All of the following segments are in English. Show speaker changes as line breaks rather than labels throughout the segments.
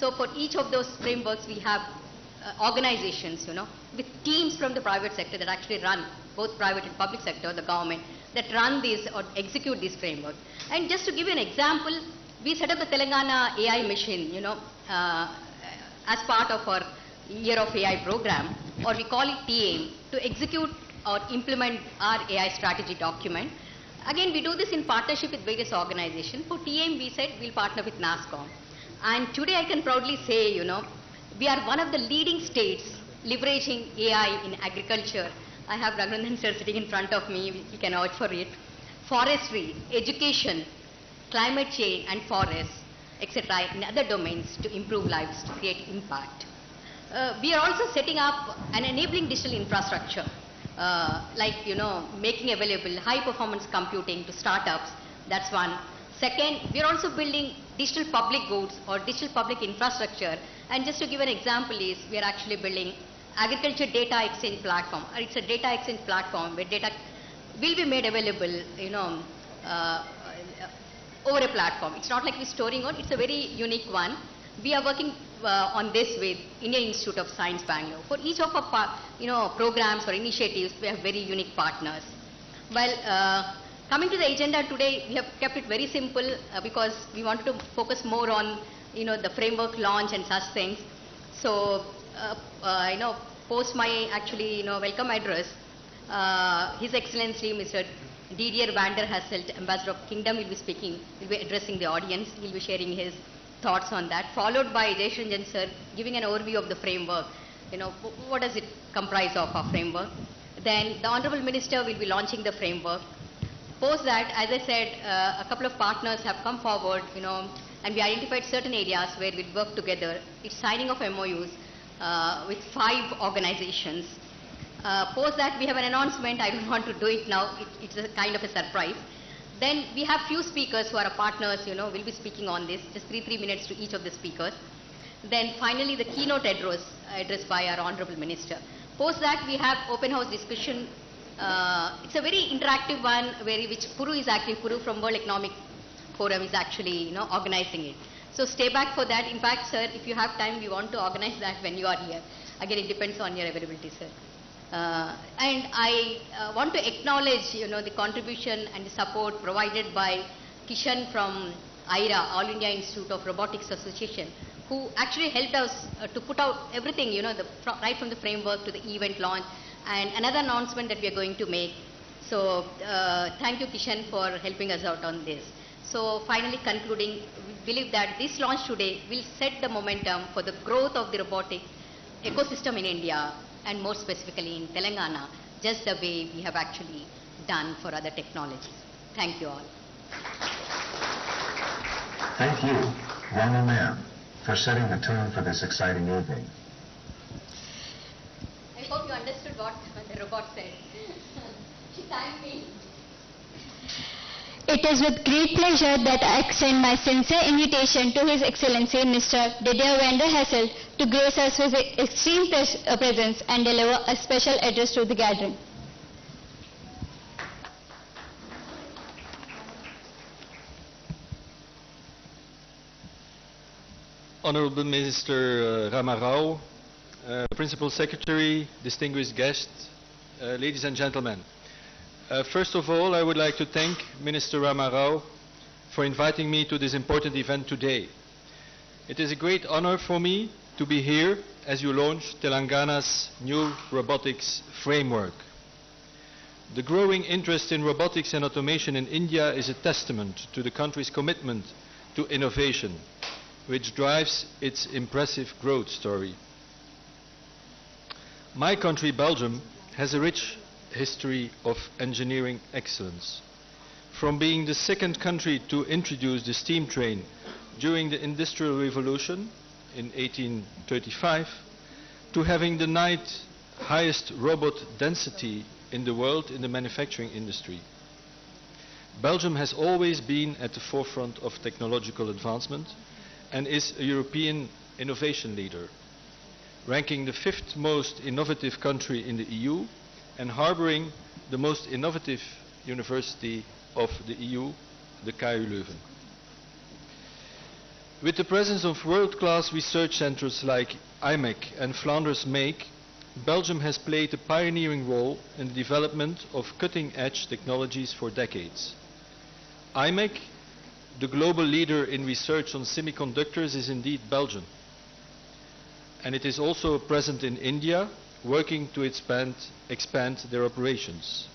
So for each of those frameworks, we have organizations, with teams from the private sector that actually run, both private and public sector, the government, that run these or execute these frameworks. And just to give you an example, we set up the Telangana AI mission, as part of our Year of AI program, or we call it TAIM, to execute or implement our AI strategy document. Again, we do this in partnership with various organizations. For TAIM, we said we'll partner with NASSCOM. And today I can proudly say, we are one of the leading states leveraging AI in agriculture. I have Raghurandan sir sitting in front of me, he can vouch for it. Forestry, education, climate change and forests, etc. in other domains to improve lives, to create impact. We are also setting up an enabling digital infrastructure, making available high performance computing to startups. That's one. Second, we are also building digital public goods or digital public infrastructure. And just to give an example is, we are actually building agriculture data exchange platform. It's a data exchange platform where data will be made available, over a platform. It's not like we're storing on, it's a very unique one. We are working on this with Indian Institute of Science, Bangalore. For each of our, programs or initiatives, we have very unique partners. Well, coming to the agenda today, we have kept it very simple because we wanted to focus more on, the framework launch and such things. So, post my actually, welcome address, His Excellency Mr. Didier van der Hasselt, Ambassador of Kingdom, will be speaking, will be addressing the audience. He'll be sharing his thoughts on that, followed by Jayshanjan sir giving an overview of the framework. What does it comprise of, our framework? Then the Honorable Minister will be launching the framework. Post that, as I said, a couple of partners have come forward, and we identified certain areas where we'll work together. It's signing of MOUs with 5 organizations. Post that, we have an announcement. I don't want to do it now. It's a kind of a surprise. Then we have few speakers who are our partners, will be speaking on this, just 3 minutes to each of the speakers. Then finally, the keynote address by our Honorable Minister. Post that, we have open house discussion. It's a very interactive one, which Puru from World Economic Forum is actually, organizing it. So stay back for that. In fact, sir, if you have time, we want to organize that when you are here. Again, it depends on your availability, sir. And I want to acknowledge, the contribution and the support provided by Kishan from IRA, All India Institute of Robotics Association, who actually helped us to put out everything, right from the framework to the event launch, and another announcement that we are going to make. So thank you, Kishan, for helping us out on this. So finally concluding, we believe that this launch today will set the momentum for the growth of the robotic ecosystem in India, and more specifically in Telangana, just the way we have actually done for other technologies. Thank you all.
Thank you, Rama ma'am, for setting the tone for this exciting evening.
I hope you understood what the robot said. She thanked me.
It is with great pleasure that I extend my sincere invitation to His Excellency Mr. Didier van der Hasselt to grace us with his esteemed presence and deliver a special address to the gathering.
Honorable Minister Rama Rao, Principal Secretary, distinguished guests, ladies and gentlemen. First of all, I would like to thank Minister Rama Rao for inviting me to this important event today. It is a great honor for me to be here as you launch Telangana's new robotics framework. The growing interest in robotics and automation in India is a testament to the country's commitment to innovation, which drives its impressive growth story. My country, Belgium, has a rich history of engineering excellence. From being the second country to introduce the steam train during the Industrial Revolution in 1835, to having the 9th highest robot density in the world in the manufacturing industry. Belgium has always been at the forefront of technological advancement and is a European innovation leader, ranking the 5th most innovative country in the EU and harboring the most innovative university of the EU, the KU Leuven. With the presence of world-class research centers like IMEC and Flanders Make, Belgium has played a pioneering role in the development of cutting-edge technologies for decades. IMEC, the global leader in research on semiconductors, is indeed Belgian. And it is also present in India, working to expand their operations.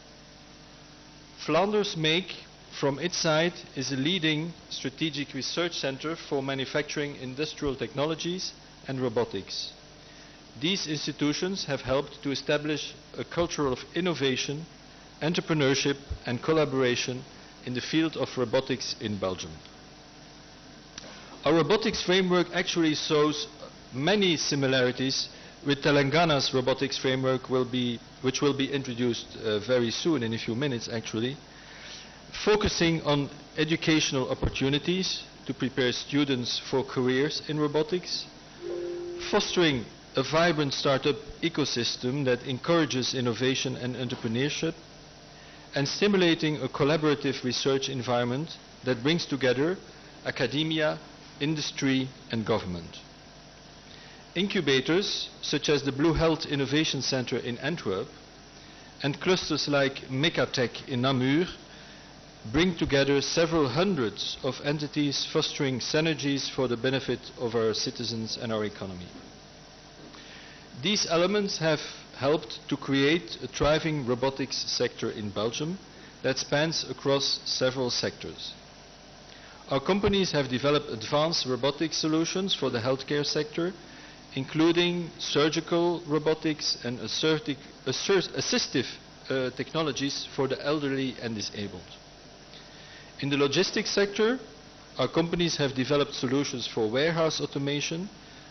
Flanders Make, from its side, is a leading strategic research center for manufacturing industrial technologies and robotics. These institutions have helped to establish a culture of innovation, entrepreneurship and collaboration in the field of robotics in Belgium. Our robotics framework actually shows many similarities with Telangana's robotics framework, which will be introduced very soon, in a few minutes actually, focusing on educational opportunities to prepare students for careers in robotics, fostering a vibrant startup ecosystem that encourages innovation and entrepreneurship, and stimulating a collaborative research environment that brings together academia, industry and government. Incubators such as the Blue Health Innovation Center in Antwerp and clusters like Mecatech in Namur bring together several hundreds of entities fostering synergies for the benefit of our citizens and our economy. These elements have helped to create a thriving robotics sector in Belgium that spans across several sectors. Our companies have developed advanced robotics solutions for the healthcare sector, including surgical robotics and assistive technologies for the elderly and disabled. In the logistics sector, our companies have developed solutions for warehouse automation,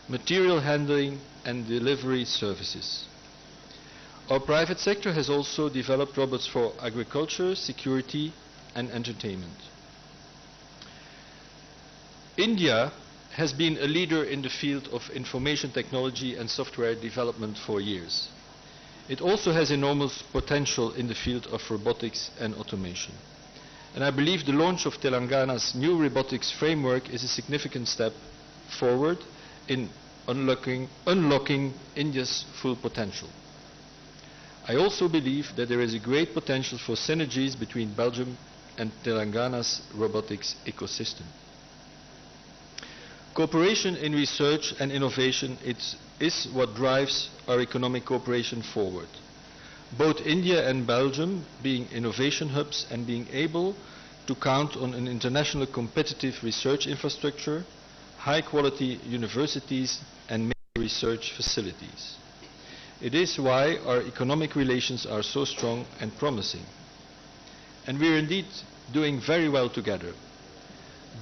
material handling and delivery services. Our private sector has also developed robots for agriculture, security and entertainment. India has been a leader in the field of information technology and software development for years. It also has enormous potential in the field of robotics and automation. And I believe the launch of Telangana's new robotics framework is a significant step forward in unlocking India's full potential. I also believe that there is a great potential for synergies between Belgium and Telangana's robotics ecosystem. Cooperation in research and innovation is what drives our economic cooperation forward. Both India and Belgium being innovation hubs and being able to count on an international competitive research infrastructure, high quality universities and major research facilities. It is why our economic relations are so strong and promising. And we are indeed doing very well together.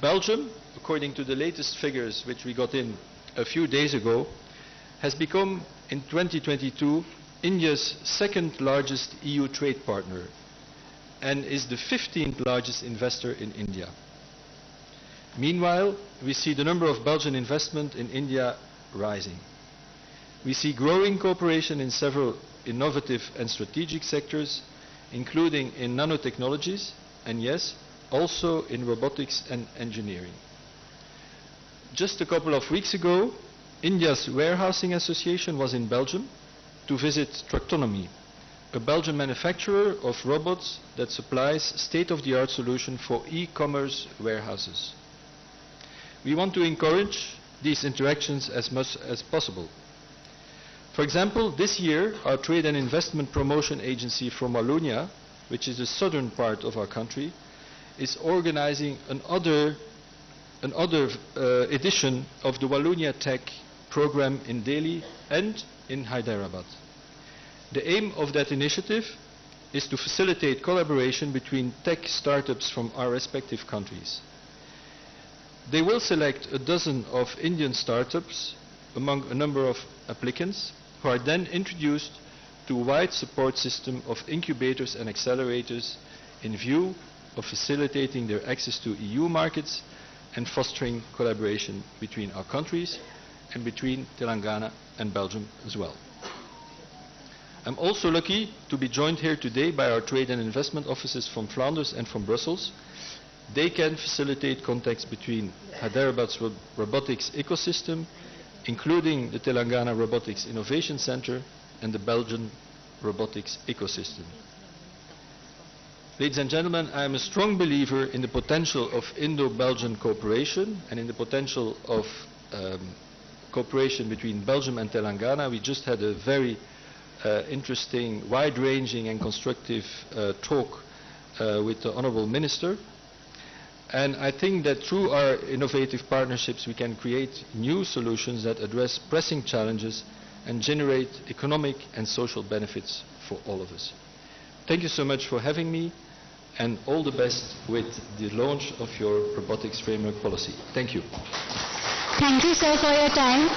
Belgium, according to the latest figures which we got in a few days ago, has become in 2022 India's second largest EU trade partner and is the 15th largest investor in India. Meanwhile, we see the number of Belgian investment in India rising. We see growing cooperation in several innovative and strategic sectors, including in nanotechnologies and yes, also in robotics and engineering. Just a couple of weeks ago, India's Warehousing Association was in Belgium to visit Tractonomy, a Belgian manufacturer of robots that supplies state-of-the-art solutions for e-commerce warehouses. We want to encourage these interactions as much as possible. For example, this year, our Trade and Investment Promotion Agency from Wallonia, which is the southern part of our country, is organizing another edition of the Wallonia Tech program in Delhi and in Hyderabad. The aim of that initiative is to facilitate collaboration between tech startups from our respective countries. They will select a dozen of Indian startups among a number of applicants who are then introduced to a wide support system of incubators and accelerators in view of facilitating their access to EU markets and fostering collaboration between our countries and between Telangana and Belgium as well. I'm also lucky to be joined here today by our trade and investment offices from Flanders and from Brussels. They can facilitate contacts between Hyderabad's robotics ecosystem, including the Telangana Robotics Innovation Center and the Belgian robotics ecosystem. Ladies and gentlemen, I am a strong believer in the potential of Indo-Belgian cooperation and in the potential of cooperation between Belgium and Telangana. We just had a very interesting, wide-ranging and constructive talk with the Honorable Minister. And I think that through our innovative partnerships we can create new solutions that address pressing challenges and generate economic and social benefits for all of us. Thank you so much for having me, and all the best with the launch of your robotics framework policy. Thank you.
Thank you, sir, for your time.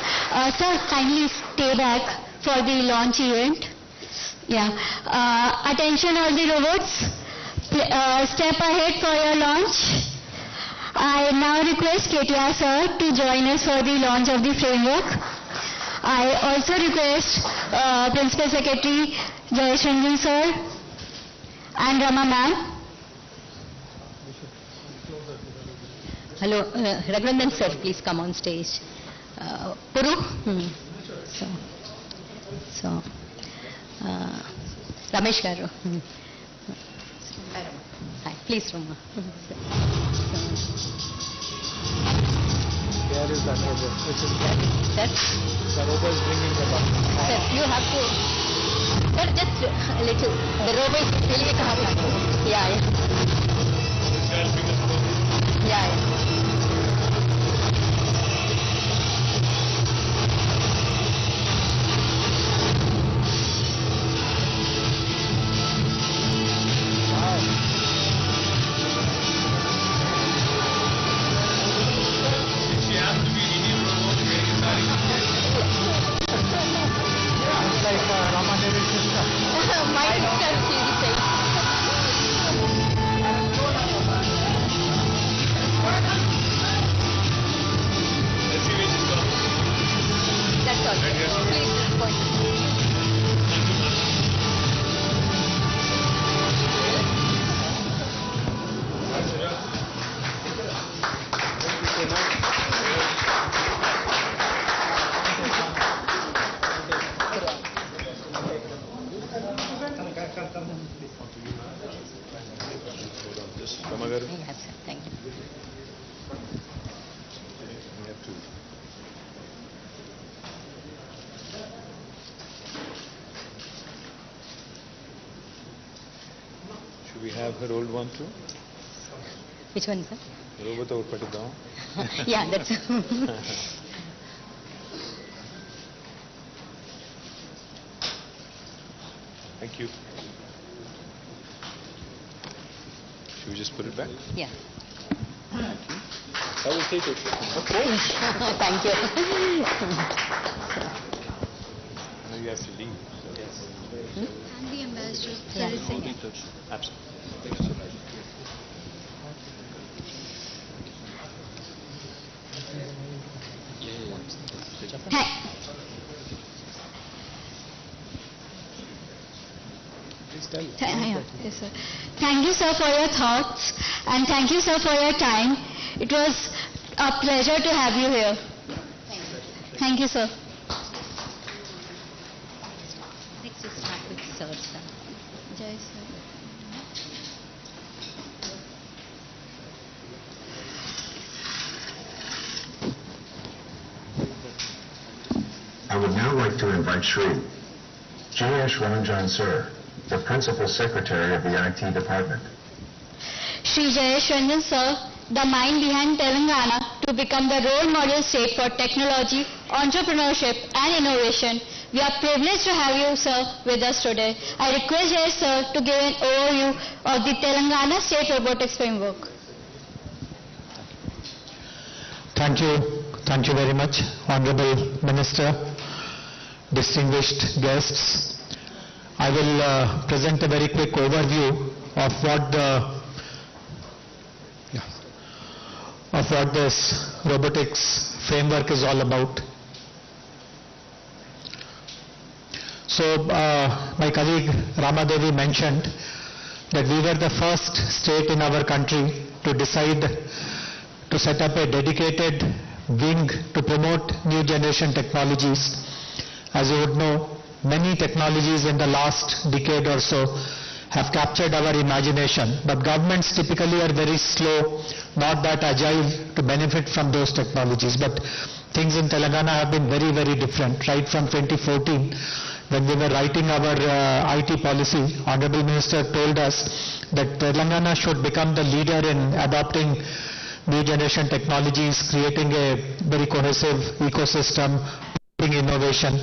Sir, kindly stay back for the launch event. Yeah. Attention all the robots. Step ahead for your launch. I now request KTR sir to join us for the launch of the framework. I also request Principal Secretary Jayesh Ranjan sir and Rama ma'am.
Hello, Raghuvandan sir, please come on stage. Puru? So, Ramesh garu. Hi, please Rama.
Where is that robot? Which is
Sir?
the robot is bringing the bus.
Sir, you have to, sir, just a little, the robot is really a yeah, yeah. Yeah. Thank you.
Should we have her old one too?
Which one, sir?
Robot or put it down?
Yeah, that's.
Thank you. Should we just put it back?
Yeah.
I will take it. Okay.
Thank you.
Now you have to leave. Yes.
And the ambassador.
Yeah.
Absolutely. Please tell.
Yes, sir. Thank you, sir, for your thoughts, and thank you, sir, for your time. It was a pleasure to have you here. Thank you, sir.
Let's just start with sir, sir.
Jai sir.
I would now like to invite Shri Jayesh Ranjan sir, the Principal Secretary of the IT Department.
Shri Jayesh Ranjan sir, the mind behind Telangana to become the role model state for technology, entrepreneurship and innovation. We are privileged to have you, sir, with us today. I request Jayesh sir to give an overview of the Telangana State Robotics Framework.
Thank you. Thank you very much, Honorable Minister, distinguished guests. I will present a very quick overview of what this robotics framework is all about. So, my colleague Ramadevi mentioned that we were the first state in our country to decide to set up a dedicated wing to promote new generation technologies. As you would know, many technologies in the last decade or so have captured our imagination, but governments typically are very slow, not that agile to benefit from those technologies. But things in Telangana have been very, very different. Right from 2014, when we were writing our IT policy, Honorable Minister told us that Telangana should become the leader in adopting new generation technologies, creating a very cohesive ecosystem, innovation,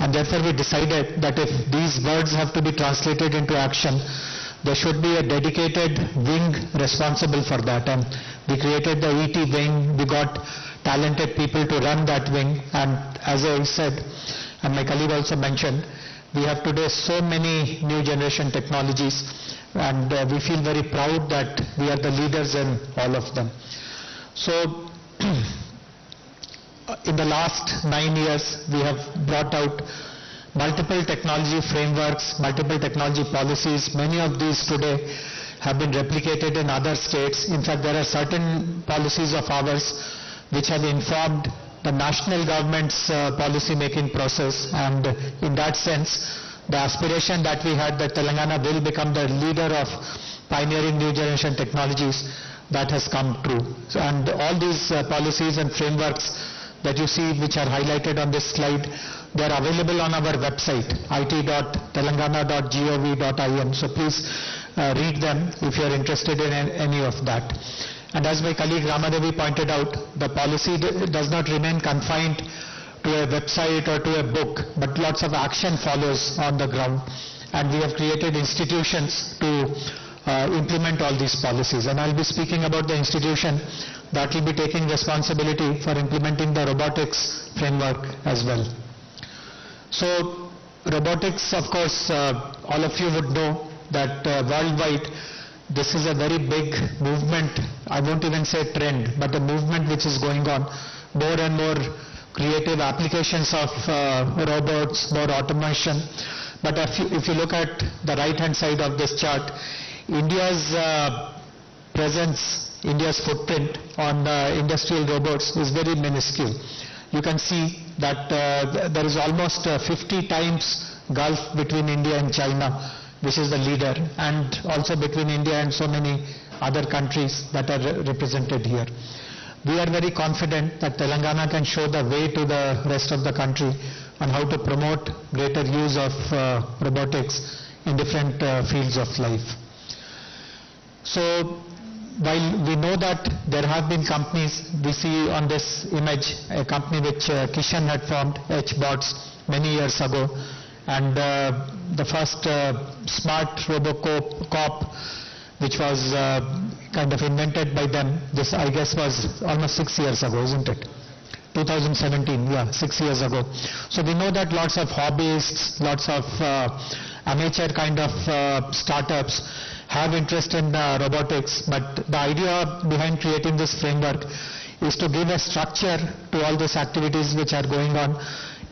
and therefore we decided that if these words have to be translated into action, there should be a dedicated wing responsible for that, and we created the ET wing. We got talented people to run that wing, and as I said, and my colleague also mentioned, we have today so many new generation technologies, and we feel very proud that we are the leaders in all of them. So in the last 9 years, we have brought out multiple technology frameworks, multiple technology policies. Many of these today have been replicated in other states. In fact, there are certain policies of ours which have informed the national government's policy making process, and in that sense, the aspiration that we had that Telangana will become the leader of pioneering new generation technologies, that has come true. So, and all these policies and frameworks that you see, which are highlighted on this slide, they are available on our website, it.telangana.gov.in. So please read them if you are interested in any of that. And as my colleague Ramadevi pointed out, the policy does not remain confined to a website or to a book, but lots of action follows on the ground. And we have created institutions to implement all these policies. And I'll be speaking about the institution that will be taking responsibility for implementing the robotics framework as well. So robotics, of course, all of you would know that worldwide this is a very big movement. I won't even say trend, but a movement which is going on. More and more creative applications of robots, more automation. But if you look at the right hand side of this chart, India's presence, India's footprint on industrial robots is very minuscule. You can see that there is almost 50 times gulf between India and China, which is the leader, and also between India and so many other countries that are represented here. We are very confident that Telangana can show the way to the rest of the country on how to promote greater use of robotics in different fields of life. So while we know that there have been companies, we see on this image a company which Kishan had formed, HBots, many years ago, and the first smart Robocop, which was kind of invented by them, this I guess was almost 6 years ago, isn't it? 2017, yeah, 6 years ago. So we know that lots of hobbyists, lots of amateur kind of startups have interest in robotics, but the idea behind creating this framework is to give a structure to all these activities which are going on,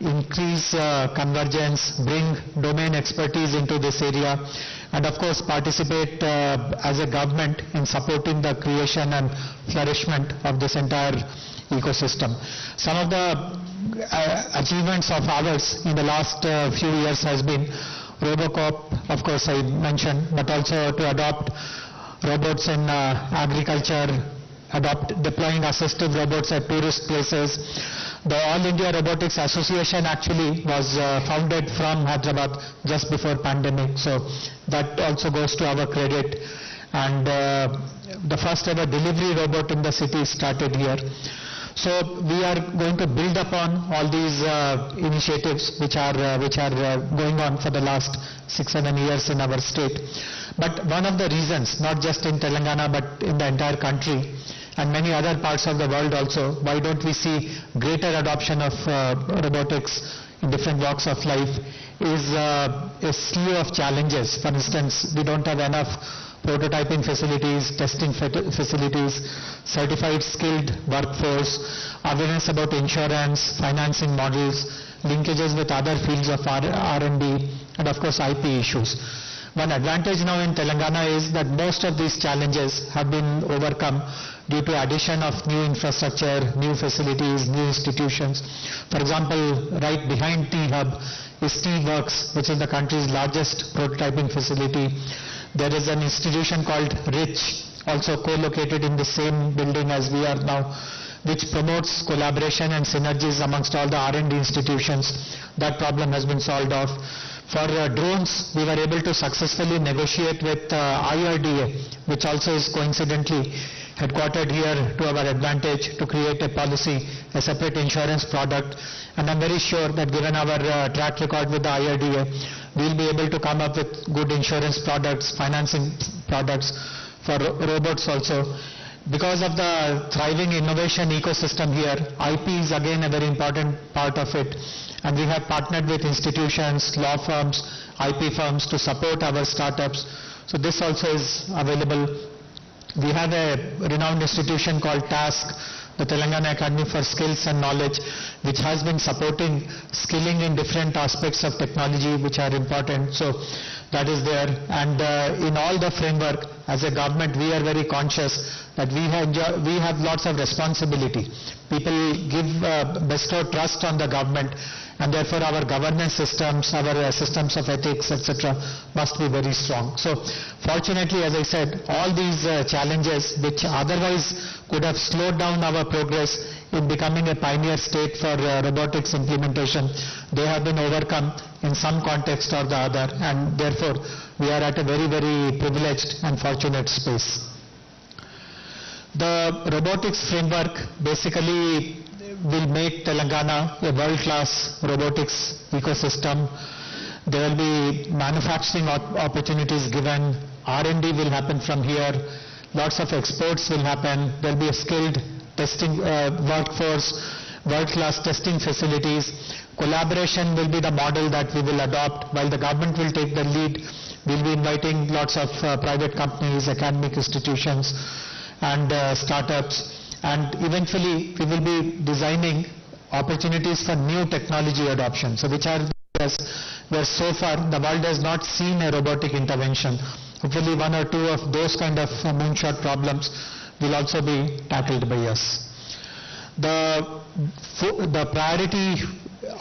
increase convergence, bring domain expertise into this area, and of course participate as a government in supporting the creation and flourishment of this entire ecosystem. Some of the achievements of ours in the last few years has been Robocop, of course I mentioned, but also to adopt robots in agriculture, deploying assistive robots at tourist places. The All India Robotics Association actually was founded from Hyderabad just before pandemic, so that also goes to our credit. And the first ever delivery robot in the city started here. So we are going to build upon all these initiatives which are going on for the last 6-7 years in our state. But one of the reasons, not just in Telangana but in the entire country and many other parts of the world also, why don't we see greater adoption of robotics in different walks of life is a slew of challenges. For instance, we don't have enough prototyping facilities, testing facilities, certified skilled workforce, awareness about insurance, financing models, linkages with other fields of R&D, and of course IP issues. One advantage now in Telangana is that most of these challenges have been overcome due to addition of new infrastructure, new facilities, new institutions. For example, right behind T-Hub is T-Works, which is the country's largest prototyping facility. There is an institution called RICH, also co-located in the same building as we are now, which promotes collaboration and synergies amongst all the R&D institutions. That problem has been solved off. For drones, we were able to successfully negotiate with IRDA, which also is coincidentally headquartered here to our advantage, to create a policy, a separate insurance product. And I'm very sure that given our track record with the IRDA, we'll be able to come up with good insurance products, financing products for robots also. Because of the thriving innovation ecosystem here, IP is again a very important part of it. And we have partnered with institutions, law firms, IP firms to support our startups. So this also is available. We have a renowned institution called TASK, the Telangana Academy for Skills and Knowledge, which has been supporting skilling in different aspects of technology which are important. So that is there. And in all the framework, as a government, we are very conscious that we have lots of responsibility. People bestow trust on the government, and therefore our governance systems, our systems of ethics, etc. must be very strong. So fortunately, as I said, all these challenges which otherwise could have slowed down our progress in becoming a pioneer state for robotics implementation, they have been overcome in some context or the other, and therefore we are at a very, very privileged and fortunate space. The robotics framework basically will make Telangana a world-class robotics ecosystem. There will be manufacturing opportunities given, R&D will happen from here, lots of exports will happen, there will be a skilled testing workforce, world-class testing facilities. Collaboration will be the model that we will adopt. While the government will take the lead, we will be inviting lots of private companies, academic institutions and startups. And eventually, we will be designing opportunities for new technology adoption. So which are where so far the world has not seen a robotic intervention. Hopefully one or two of those kind of moonshot problems will also be tackled by us. The priority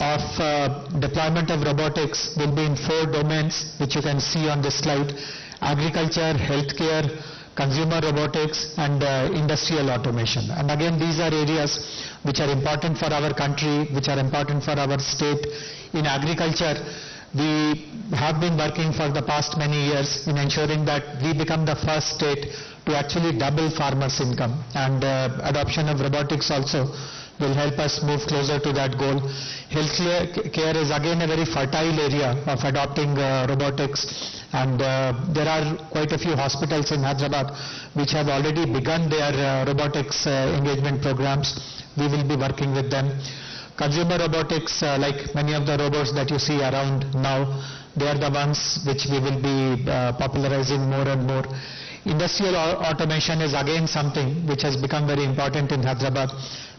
of deployment of robotics will be in 4 domains, which you can see on this slide: agriculture, healthcare, consumer robotics and industrial automation. And again, these are areas which are important for our country, which are important for our state. In agriculture, we have been working for the past many years in ensuring that we become the first state to actually double farmers' income, and adoption of robotics also will help us move closer to that goal. Healthcare is again a very fertile area of adopting robotics, and there are quite a few hospitals in Hyderabad which have already begun their robotics engagement programs. We will be working with them. Consumer robotics, like many of the robots that you see around now, they are the ones which we will be popularizing more and more. Industrial automation is again something which has become very important in Hyderabad.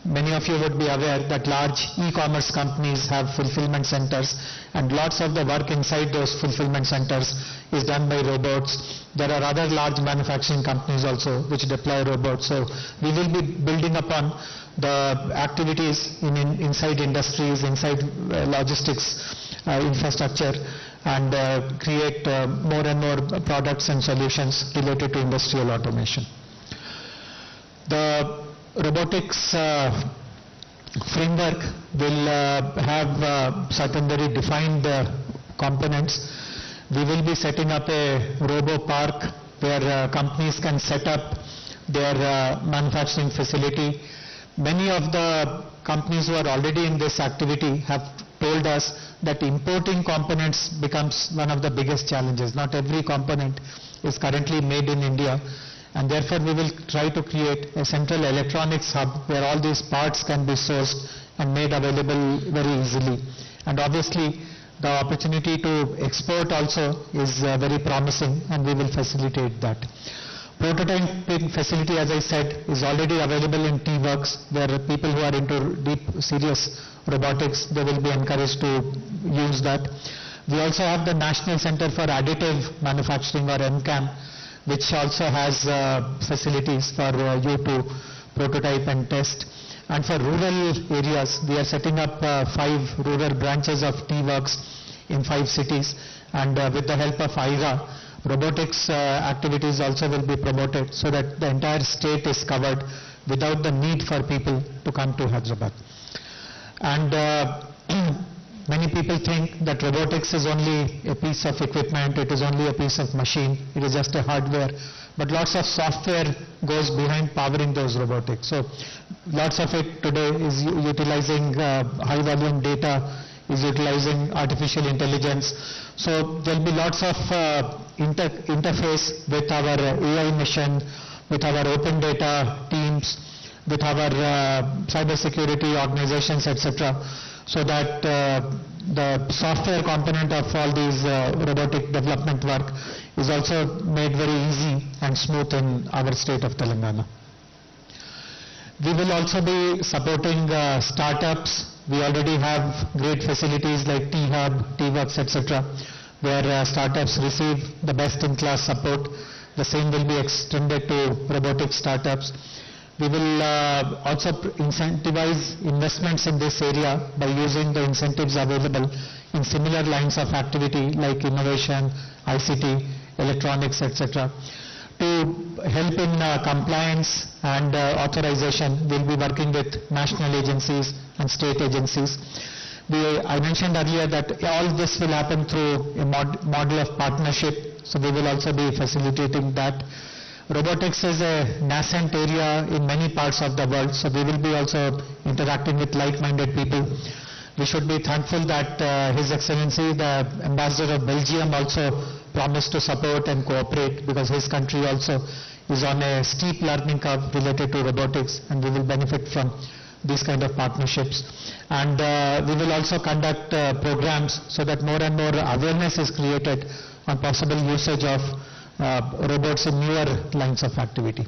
Many of you would be aware that large e-commerce companies have fulfillment centers, and lots of the work inside those fulfillment centers is done by robots. There are other large manufacturing companies also which deploy robots. So we will be building upon the activities inside industries, inside logistics infrastructure, and create more and more products and solutions related to industrial automation. The robotics framework will have certain very defined components. We will be setting up a robo park where companies can set up their manufacturing facility. Many of the companies who are already in this activity have told us that importing components becomes one of the biggest challenges. Not every component is currently made in India, and therefore we will try to create a central electronics hub where all these parts can be sourced and made available very easily. And obviously the opportunity to export also is very promising, and we will facilitate that. Prototyping facility, as I said, is already available in T-Works, where people who are into deep, serious robotics, they will be encouraged to use that. We also have the National Center for Additive Manufacturing, or NCAM, which also has facilities for you to prototype and test. And for rural areas, we are setting up 5 rural branches of T-Works in 5 cities, and with the help of IRA, robotics activities also will be promoted so that the entire state is covered without the need for people to come to Hyderabad. And many people think that robotics is only a piece of equipment, it is only a piece of machine, it is just a hardware, but lots of software goes behind powering those robotics. So lots of it today is utilizing high volume data, is utilizing artificial intelligence. So there will be lots of interface with our AI mission, with our open data teams, with our cyber security organizations, etc., so that the software component of all these robotic development work is also made very easy and smooth in our state of Telangana. We will also be supporting startups. We already have great facilities like T-Hub, T-Works, etc., where startups receive the best-in-class support. The same will be extended to robotic startups. We will also incentivize investments in this area by using the incentives available in similar lines of activity like innovation, ICT, electronics, etc. To help in compliance and authorization, we will be working with national agencies and state agencies. I mentioned earlier that all this will happen through a model of partnership, so we will also be facilitating that. Robotics is a nascent area in many parts of the world, so we will be also interacting with like-minded people. We should be thankful that His Excellency, the Ambassador of Belgium, also promised to support and cooperate, because his country also is on a steep learning curve related to robotics, and we will benefit from these kind of partnerships. And we will also conduct programs so that more and more awareness is created on possible usage of robots in newer lines of activity.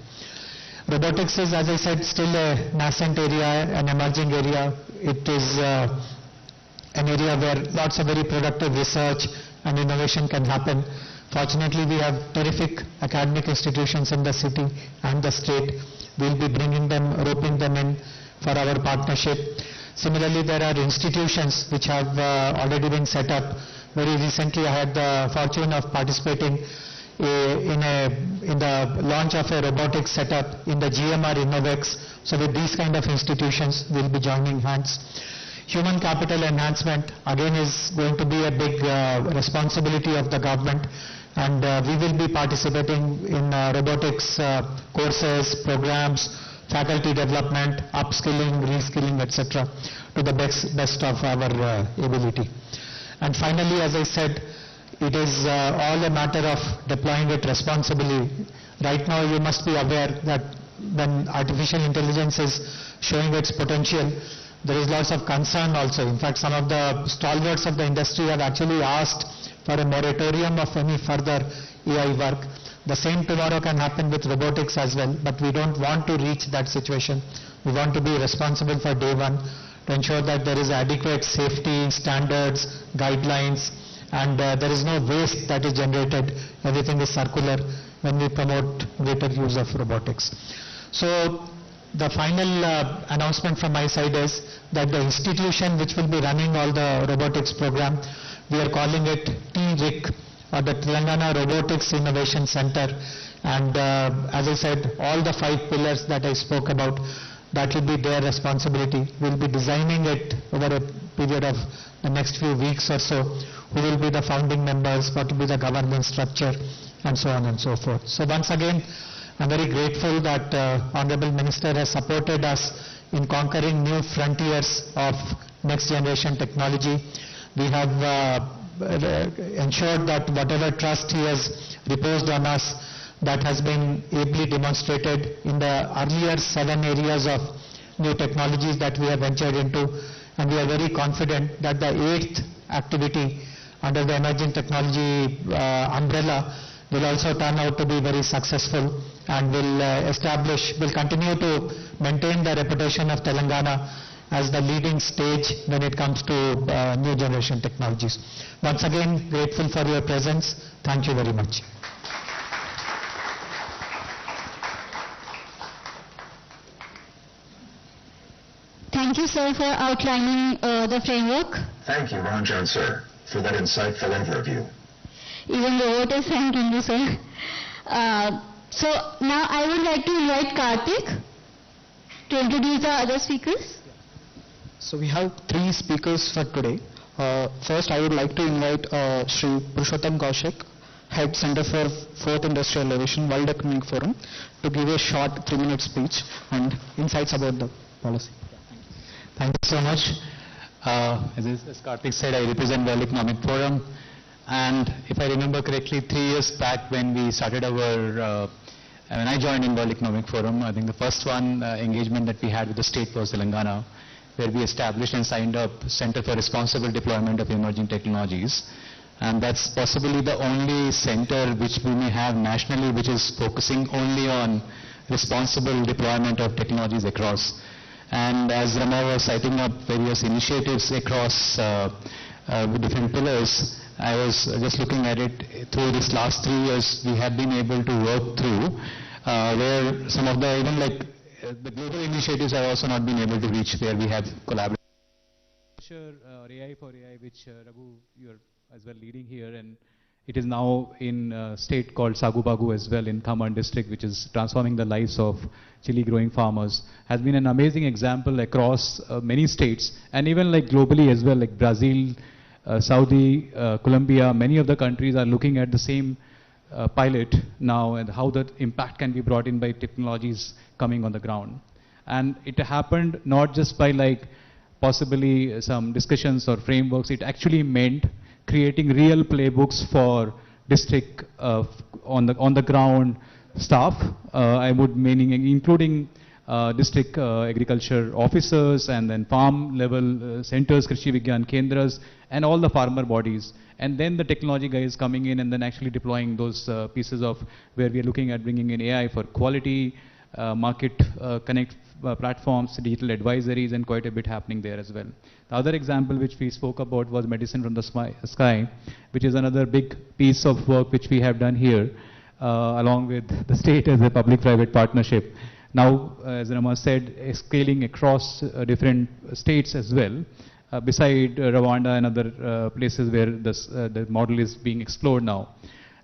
Robotics is, as I said, still a nascent area, an emerging area. It is an area where lots of very productive research and innovation can happen. Fortunately, we have terrific academic institutions in the city and the state. We will be bringing them, roping them in for our partnership. Similarly, there are institutions which have already been set up. Very recently, I had the fortune of participating in the launch of a robotics setup in the GMR Innovex. So with these kind of institutions, we will be joining hands. Human capital enhancement again is going to be a big responsibility of the government, and we will be participating in robotics courses, programs, faculty development, upskilling, reskilling, etc., to the best of our ability. And finally, as I said, it is all a matter of deploying it responsibly. Right now, you must be aware that when artificial intelligence is showing its potential, there is lots of concern also. In fact, some of the stalwarts of the industry have actually asked for a moratorium of any further AI work. The same tomorrow can happen with robotics as well, but we don't want to reach that situation. We want to be responsible for day one to ensure that there is adequate safety standards, guidelines, and there is no waste that is generated. Everything is circular when we promote greater use of robotics. So the final announcement from my side is that the institution which will be running all the robotics program, we are calling it TRIC, or the Telangana Robotics Innovation Center. And as I said, all the 5 pillars that I spoke about, that will be their responsibility. We will be designing it over a period of the next few weeks or so. Who will be the founding members, what will be the governance structure, and so on and so forth. So once again, I'm very grateful that Honorable Minister has supported us in conquering new frontiers of next generation technology. We have ensured that whatever trust he has reposed on us, that has been ably demonstrated in the earlier 7 areas of new technologies that we have ventured into, and we are very confident that the 8th activity under the emerging technology umbrella will also turn out to be very successful, and will continue to maintain the reputation of Telangana as the leading stage when it comes to new generation technologies. Once again, grateful for your presence. Thank you very much.
Thank you, sir, for outlining the framework.
Thank you, Ranjan sir, for that insightful overview.
Even Robotics, thank you, sir. So now I would like to invite Karthik to introduce the other speakers.
So we have 3 speakers for today. First, I would like to invite Shri Purushottam Kaushik, Head Center for 4th Industrial Revolution, World Economic Forum, to give a short 3-minute speech and insights about the policy.
Thank you so much. As Karthik said, I represent World Economic Forum. And if I remember correctly, 3 years back when we started our, when I joined in World Economic Forum, I think the first one engagement that we had with the state was Telangana, where we established and signed up Center for Responsible Deployment of Emerging Technologies. And that's possibly the only center which we may have nationally which is focusing only on responsible deployment of technologies across. And as Rama was citing up various initiatives across with different pillars, I was just looking at it through this last 3 years we have been able to work through where some of the even like the global initiatives have also not been able to reach where we have collaborated.
AI for AI, which Raghu, you're as well leading here, and it is now in a state called Sagu Bagu as well in Khammam district, which is transforming the lives of chili growing farmers, has been an amazing example across many states and even like globally as well, like Brazil, Saudi, Colombia, many of the countries are looking at the same pilot now and how that impact can be brought in by technologies coming on the ground. And it happened not just by like possibly some discussions or frameworks, it actually meant creating real playbooks for district on the ground staff, I would meaning including district agriculture officers and then farm level centers, Krishi Vigyan Kendras, and all the farmer bodies. And then the technology guys coming in and then actually deploying those pieces of where we are looking at bringing in AI for quality, market connect platforms, digital advisories, and quite a bit happening there as well. The other example which we spoke about was medicine from the sky, which is another big piece of work which we have done here along with the state as a public-private partnership. Now, as Rama said, scaling across different states as well, beside Rwanda and other places where the model is being explored now.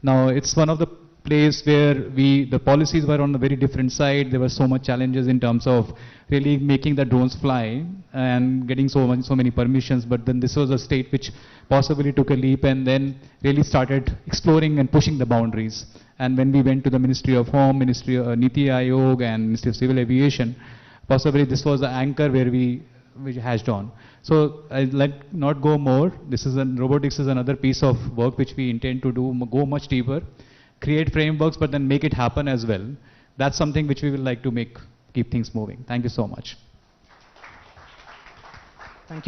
Now, it's one of the place where the policies were on a very different side. There were so much challenges in terms of really making the drones fly and getting so many permissions. But then this was a state which possibly took a leap and then really started exploring and pushing the boundaries. And when we went to the Ministry of Home, Ministry of Niti Aayog and Ministry of Civil Aviation, possibly this was the anchor where we hashed on. So I'd like not go more. Robotics is another piece of work which we intend to do, go much deeper, create frameworks, but then make it happen as well. That's something which we will like to keep things moving. Thank you so much.
Thank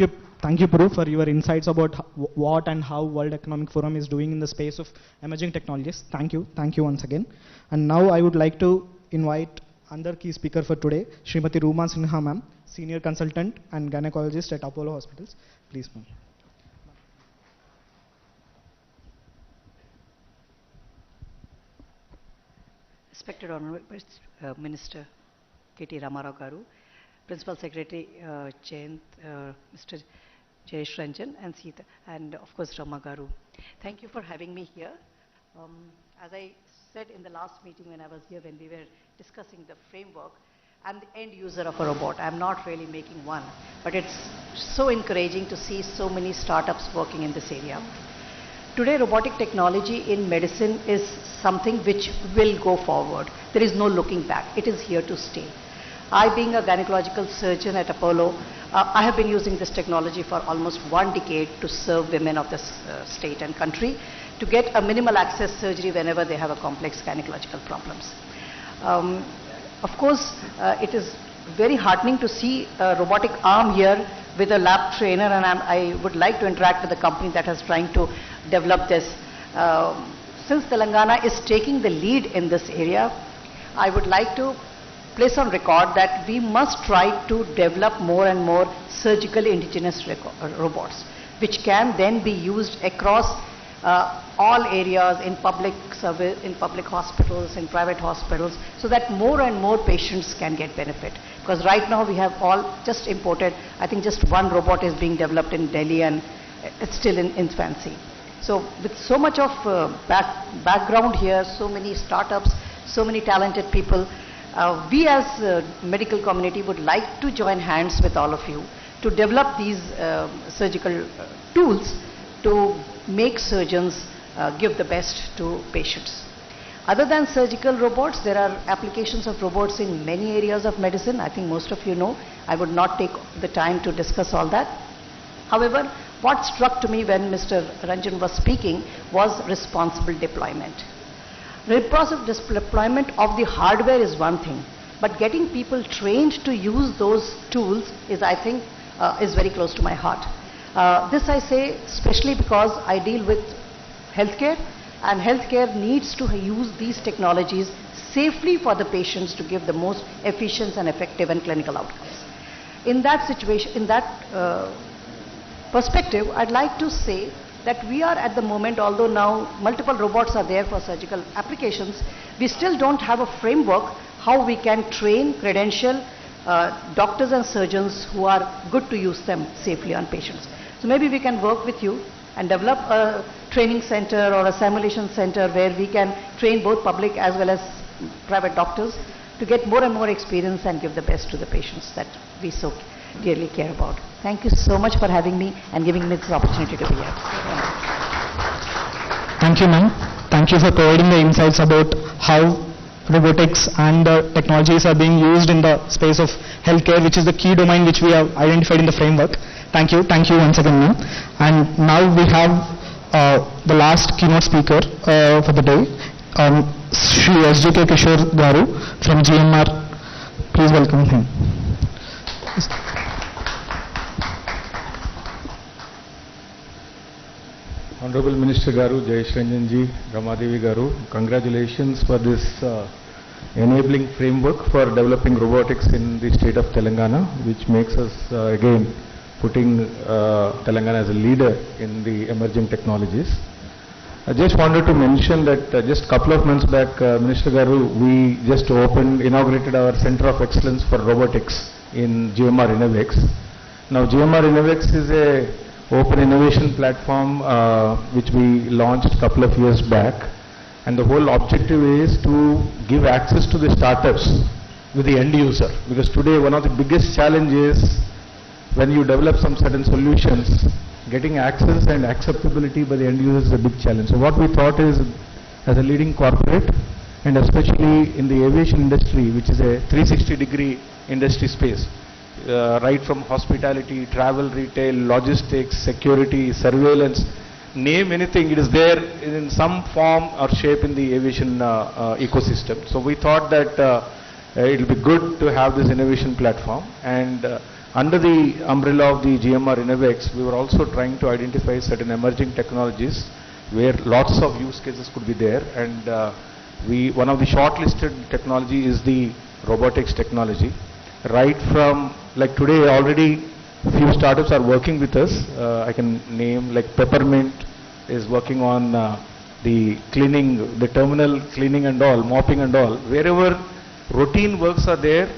you, Puru, for your insights about what and how World Economic Forum is doing in the space of emerging technologies. Thank you once again. And now I would like to invite another key speaker for today, Srimati Rooma Sinha ma'am, Senior Consultant and Gynecologist at Apollo Hospitals. Please, ma'am.
Respected Honorable Minister KTR Garu, Principal Secretary Jayant, Mr. Jayesh Ranjan and Sita, and of course Rama Garu. Thank you for having me here. As I said in the last meeting when I was here, when we were discussing the framework, I'm the end user of a robot. I'm not really making one, but it's so encouraging to see so many startups working in this area. Today, robotic technology in medicine is something which will go forward. There is no looking back. It is here to stay. I, being a gynecological surgeon at Apollo, I have been using this technology for almost 1 decade to serve women of this state and country to get a minimal access surgery whenever they have a complex gynecological problems. Of course, it is very heartening to see a robotic arm here with a lab trainer, and I would like to interact with the company that is trying to develop this. Since Telangana is taking the lead in this area, I would like to place on record that we must try to develop more and more surgically indigenous robots, which can then be used across all areas in public service, in public hospitals, in private hospitals, so that more and more patients can get benefit. Because right now we have all just imported, I think just one robot is being developed in Delhi and it's still in infancy. So with so much of background here, so many startups, so many talented people, we as medical community would like to join hands with all of you to develop these surgical tools to make surgeons give the best to patients. Other than surgical robots, there are applications of robots in many areas of medicine. I think most of you know. I would not take the time to discuss all that. However, what struck to me when Mr. Ranjan was speaking was responsible deployment. Responsible deployment of the hardware is one thing, but getting people trained to use those tools is, I think, is very close to my heart. This I say especially because I deal with healthcare, and healthcare needs to use these technologies safely for the patients to give the most efficient and effective and clinical outcomes. In that situation, in that perspective, I'd like to say that we are at the moment, although now multiple robots are there for surgical applications, we still don't have a framework how we can train, credential doctors and surgeons who are good to use them safely on patients. So maybe we can work with you and develop a training center or a simulation center where we can train both public as well as private doctors to get more and more experience and give the best to the patients that we so dearly care about. Thank you so much for having me and giving me this opportunity to be here.
Thank you, ma'am. Thank you for providing the insights about how robotics and the technologies are being used in the space of healthcare, which is the key domain which we have identified in the framework. Thank you once again, ma'am. And now we have the last keynote speaker for the day, Shri SJK Kishore Garu from GMR. Please welcome him.
Honorable Minister Garu, Jayesh Ranjan ji, Ramadevi Garu, congratulations for this enabling framework for developing robotics in the state of Telangana, which makes us again putting Telangana as a leader in the emerging technologies. I just wanted to mention that just a couple of months back, Minister Garu, we just inaugurated our Center of Excellence for Robotics in GMR Innovex. Now GMR Innovex is a open innovation platform which we launched a couple of years back, and the whole objective is to give access to the startups with the end user, because today one of the biggest challenges when you develop some certain solutions, getting access and acceptability by the end user is a big challenge. So what we thought is, as a leading corporate, and especially in the aviation industry, which is a 360-degree industry space, right from hospitality, travel, retail, logistics, security, surveillance, name anything, it is there in some form or shape in the aviation ecosystem. So we thought that it will be good to have this innovation platform, and under the umbrella of the GMR Innovex, we were also trying to identify certain emerging technologies where lots of use cases could be there, and one of the shortlisted technology is the robotics technology. Right from, like today already few startups are working with us. I can name like Peppermint is working on the cleaning, the terminal cleaning and all, mopping and all. Wherever routine works are there,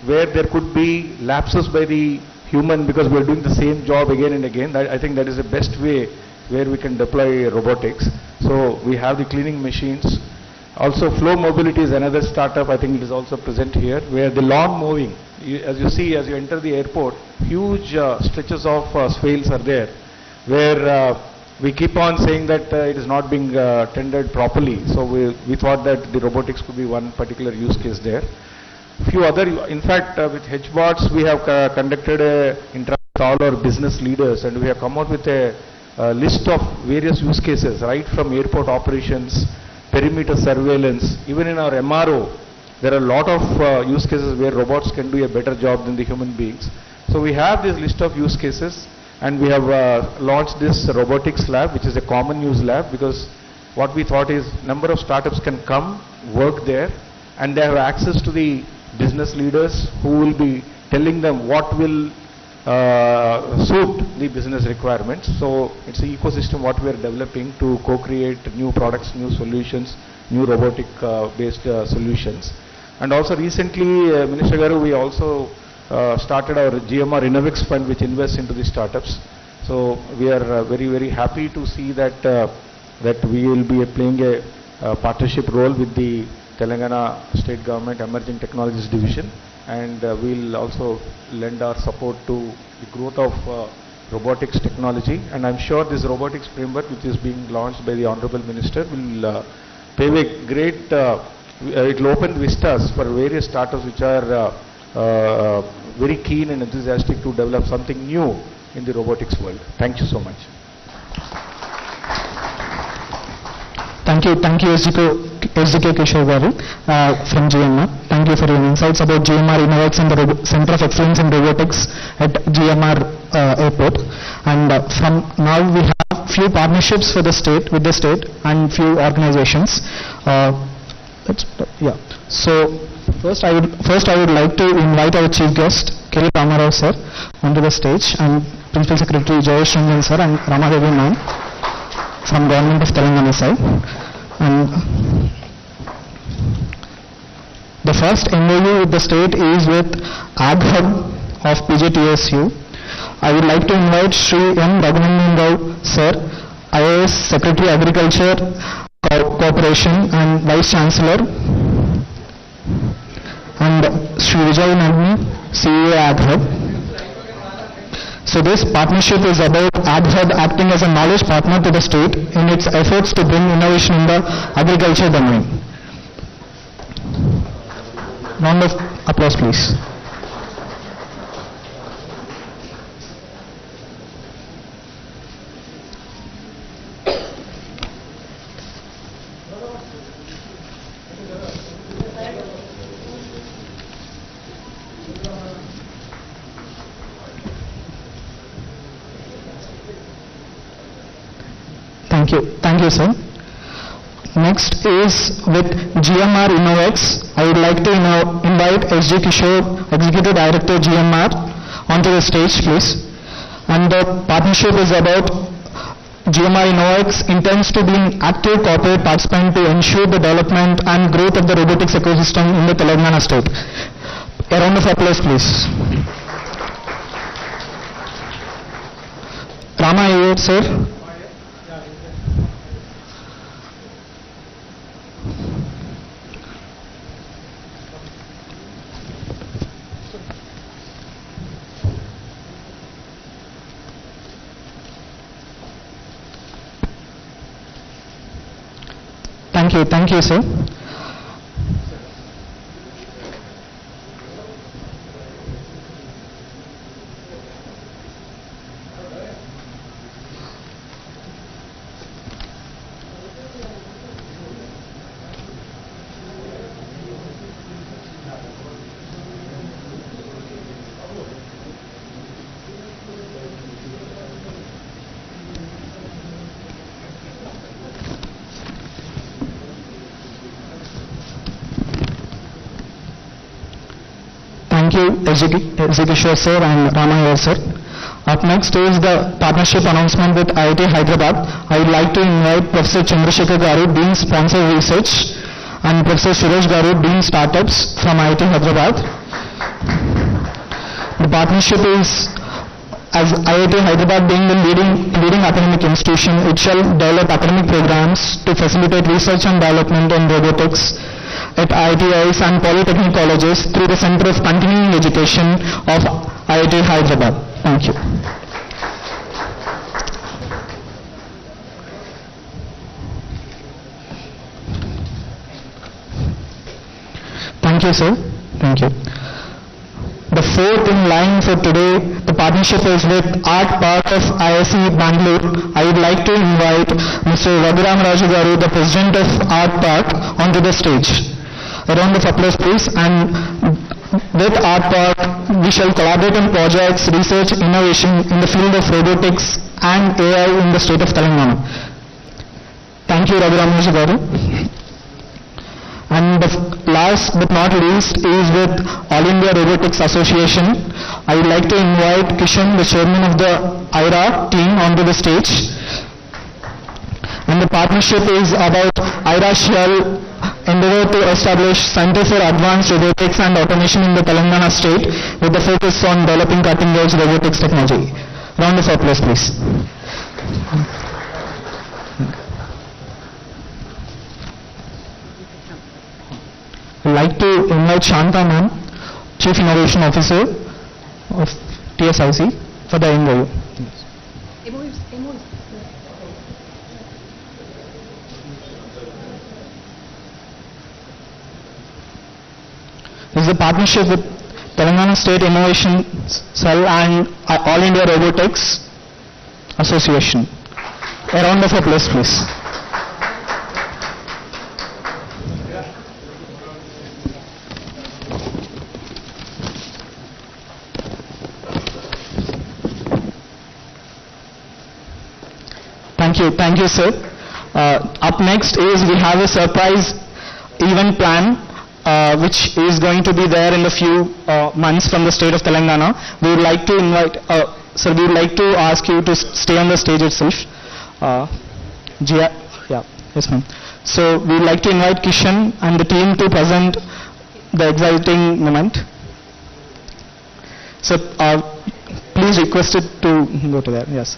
where there could be lapses by the human because we are doing the same job again and again, I think that is the best way where we can deploy robotics. So we have the cleaning machines. Also Flow Mobility is another startup, I think it is also present here, where the lawn mowing, as you see as you enter the airport, huge stretches of swales are there, where we keep on saying that it is not being tended properly. So we thought that the robotics could be one particular use case there. Few other, in fact, with HBots we have conducted a interaction with all our business leaders, and we have come out with a list of various use cases, right from airport operations, perimeter surveillance, even in our MRO, there are a lot of use cases where robots can do a better job than the human beings. So we have this list of use cases, and we have launched this robotics lab, which is a common use lab, because what we thought is number of startups can come, work there, and they have access to the business leaders who will be telling them what will suit the business requirements. So it's an ecosystem what we are developing to co-create new products, new solutions, new robotic based solutions. And also recently, Minister Garu, we also started our GMR Innovix Fund, which invests into the startups. So we are very happy to see that that we will be playing a partnership role with the Telangana State Government Emerging Technologies Division, and we will also lend our support to the growth of robotics technology. And I'm sure this robotics framework, which is being launched by the Honorable Minister, will pave a great, it will open vistas for various startups which are very keen and enthusiastic to develop something new in the robotics world. Thank you so much.
Thank you, SDK Kishore Garu from GMR. Thank you for your insights about GMR Innovates and the Center of Excellence in Robotics at GMR Airport. And from now we have few partnerships for the state, with the state, and few organizations. So first I would like to invite our chief guest, K. Ramarao sir, onto the stage, and Principal Secretary Jayesh Ranjan sir and Ramadevi ma'am from Government of Telangana side. And the first MOU with the state is with Ag Hub of PJTSU. I would like to invite Shri M. Raghunandan Rao sir, IAS Secretary Agriculture Corporation and Vice Chancellor, and Shri Vijay Nagmi, CEO Ag Hub. So this partnership is about Ag Hub acting as a knowledge partner to the state in its efforts to bring innovation in the agriculture domain. Round of applause, please. Thank you, sir. Next is with GMR Innovates. I would like to invite SG Kishore, Executive Director GMR, onto the stage, please. And the partnership is about GMR Innovates intends to be an active corporate participant to ensure the development and growth of the robotics ecosystem in the Telangana state. A round of applause, please. Rama, are you here, sir? Thank you, sir. Thank you, Kishore sir and Rama sir. Up next is the partnership announcement with IIT Hyderabad. I would like to invite Professor Chandrasekhar Garu, Dean Sponsor Research, and Professor Suresh Garu, Dean Startups from IIT Hyderabad. The partnership is, as IIT Hyderabad being the leading academic institution, it shall develop academic programs to facilitate research and development in robotics at IITIs and polytechnic colleges through the Center of Continuing Education of IIT Hyderabad. Thank you. Thank you, sir. Thank you. The fourth in line for today, the partnership is with Art Park of ISC Bangalore. I would like to invite Mr. Raghuram Raju Garu, the President of Art Park, onto the stage. A round of applause, please. And with Art Park, we shall collaborate on projects, research, innovation in the field of robotics and AI in the state of Telangana. Thank you, Raghuram Raju Garu. And the last but not least is with All India Robotics Association. I would like to invite Kishan, the chairman of the IRA team, onto the stage. And the partnership is about IRA shall endeavor to establish Center for Advanced Robotics and Automation in the Telangana state with the focus on developing cutting-edge robotics technology. Round of applause, please. I'd like to invite Shanta ma'am, Chief Innovation Officer of TSIC, for the MOU. This is a partnership with Telangana State Innovation Cell and All India Robotics Association. A round of applause, please. Thank you, sir. Up next is we have a surprise event plan which is going to be there in a few months from the state of Telangana. We would like to invite, sir, we would like to ask you to stay on the stage itself. Yes ma'am. So we would like to invite Kishan and the team to present the exciting moment. So please request it to go to there, yes.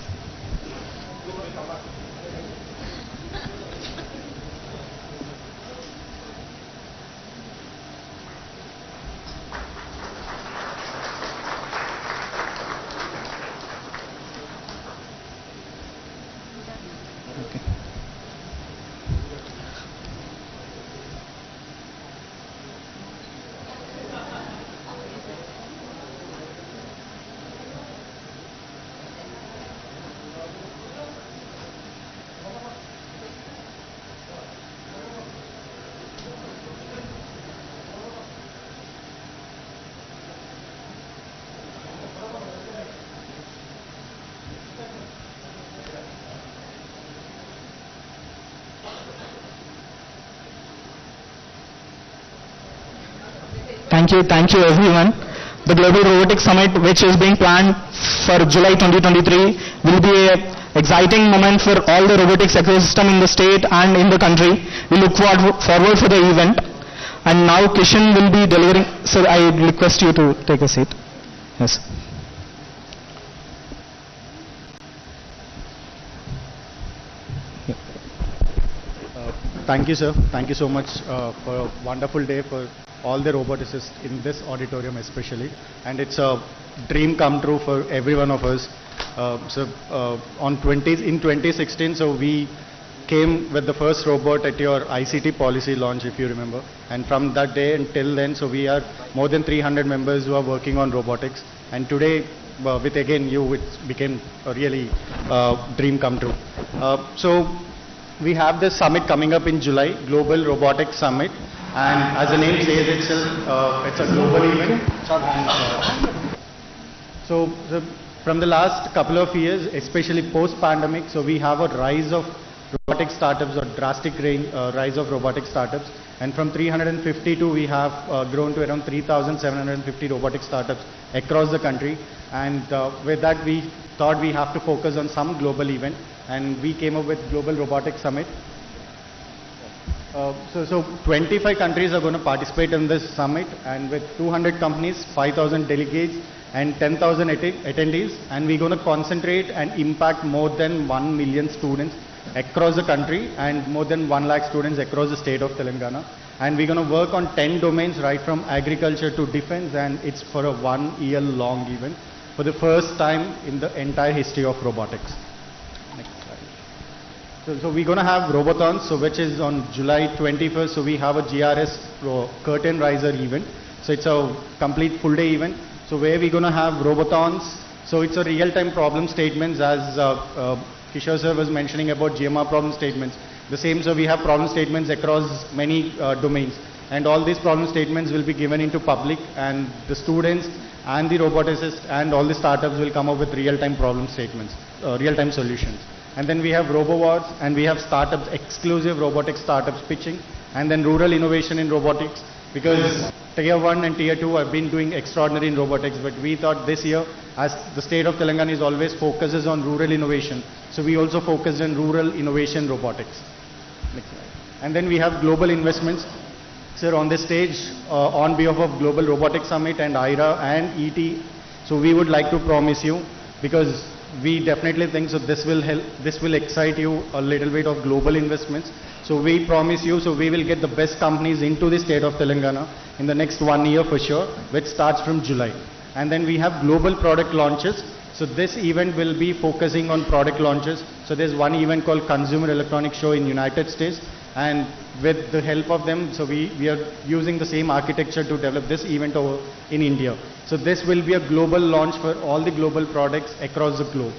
Thank you everyone. The Global Robotics Summit, which is being planned for July 2023, will be an exciting moment for all the robotics ecosystem in the state and in the country. We look forward for the event. And now Kishan will be delivering. Sir, I request you to take a seat. Yes.
Thank you, sir. Thank you so much for a wonderful day for all the roboticists in this auditorium especially. And it's a dream come true for every one of us. In 2016, so we came with the first robot at your ICT policy launch, if you remember. And from that day until then, so we are more than 300 members who are working on robotics. And today, with again you, it became a really dream come true. So we have this summit coming up in July, Global Robotics Summit. And as the name says itself, it's a global event. From the last couple of years, especially post-pandemic, so we have a rise of robotic startups, or drastic rise of robotic startups. And from 352, we have grown to around 3,750 robotic startups across the country. And with that, we thought we have to focus on some global event. And we came up with Global Robotics Summit. So 25 countries are going to participate in this summit, and with 200 companies, 5,000 delegates, and 10,000 attendees, and we're going to concentrate and impact more than 1 million students across the country and more than 1 lakh students across the state of Telangana. And we're going to work on 10 domains, right from agriculture to defense, and it's for a 1 year long event for the first time in the entire history of robotics. So we're going to have Robothons, so which is on July 21st. So we have a GRS curtain riser event. So it's a complete full day event. So where we're going to have Robothons. So it's a real-time problem statements, as Kishore sir was mentioning about GMR problem statements. The same, so we have problem statements across many domains. And all these problem statements will be given into public, and the students and the roboticists and all the startups will come up with real-time problem statements, real-time solutions. And then we have RoboWars, and we have startups, exclusive robotic startups pitching. And then rural innovation in robotics, because Tier 1 and Tier 2 have been doing extraordinary in robotics, but we thought this year, as the state of Telangana is always focuses on rural innovation, so we also focused on rural innovation robotics. Next slide. And then we have global investments. Sir, on this stage, on behalf of Global Robotics Summit and IRA and ET, so we would like to promise you, because we definitely think so this will help, this will excite you a little bit of global investments. So we promise you, so we will get the best companies into the state of Telangana in the next 1 year for sure, which starts from July. And then we have global product launches. So this event will be focusing on product launches. So there's one event called Consumer Electronics Show in United States. And with the help of them, so we are using the same architecture to develop this event over in India. So this will be a global launch for all the global products across the globe.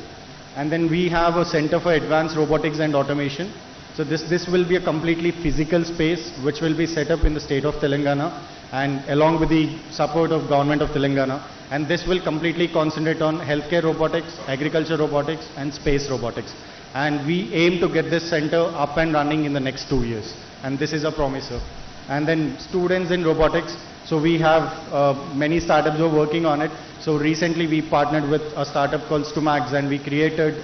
And then we have a Center for Advanced Robotics and Automation. So this will be a completely physical space which will be set up in the state of Telangana and along with the support of government of Telangana. And this will completely concentrate on healthcare robotics, agriculture robotics and space robotics. And we aim to get this center up and running in the next 2 years. And this is a promise, sir. And then students in robotics. So we have many startups who are working on it. So recently we partnered with a startup called Stumax and we created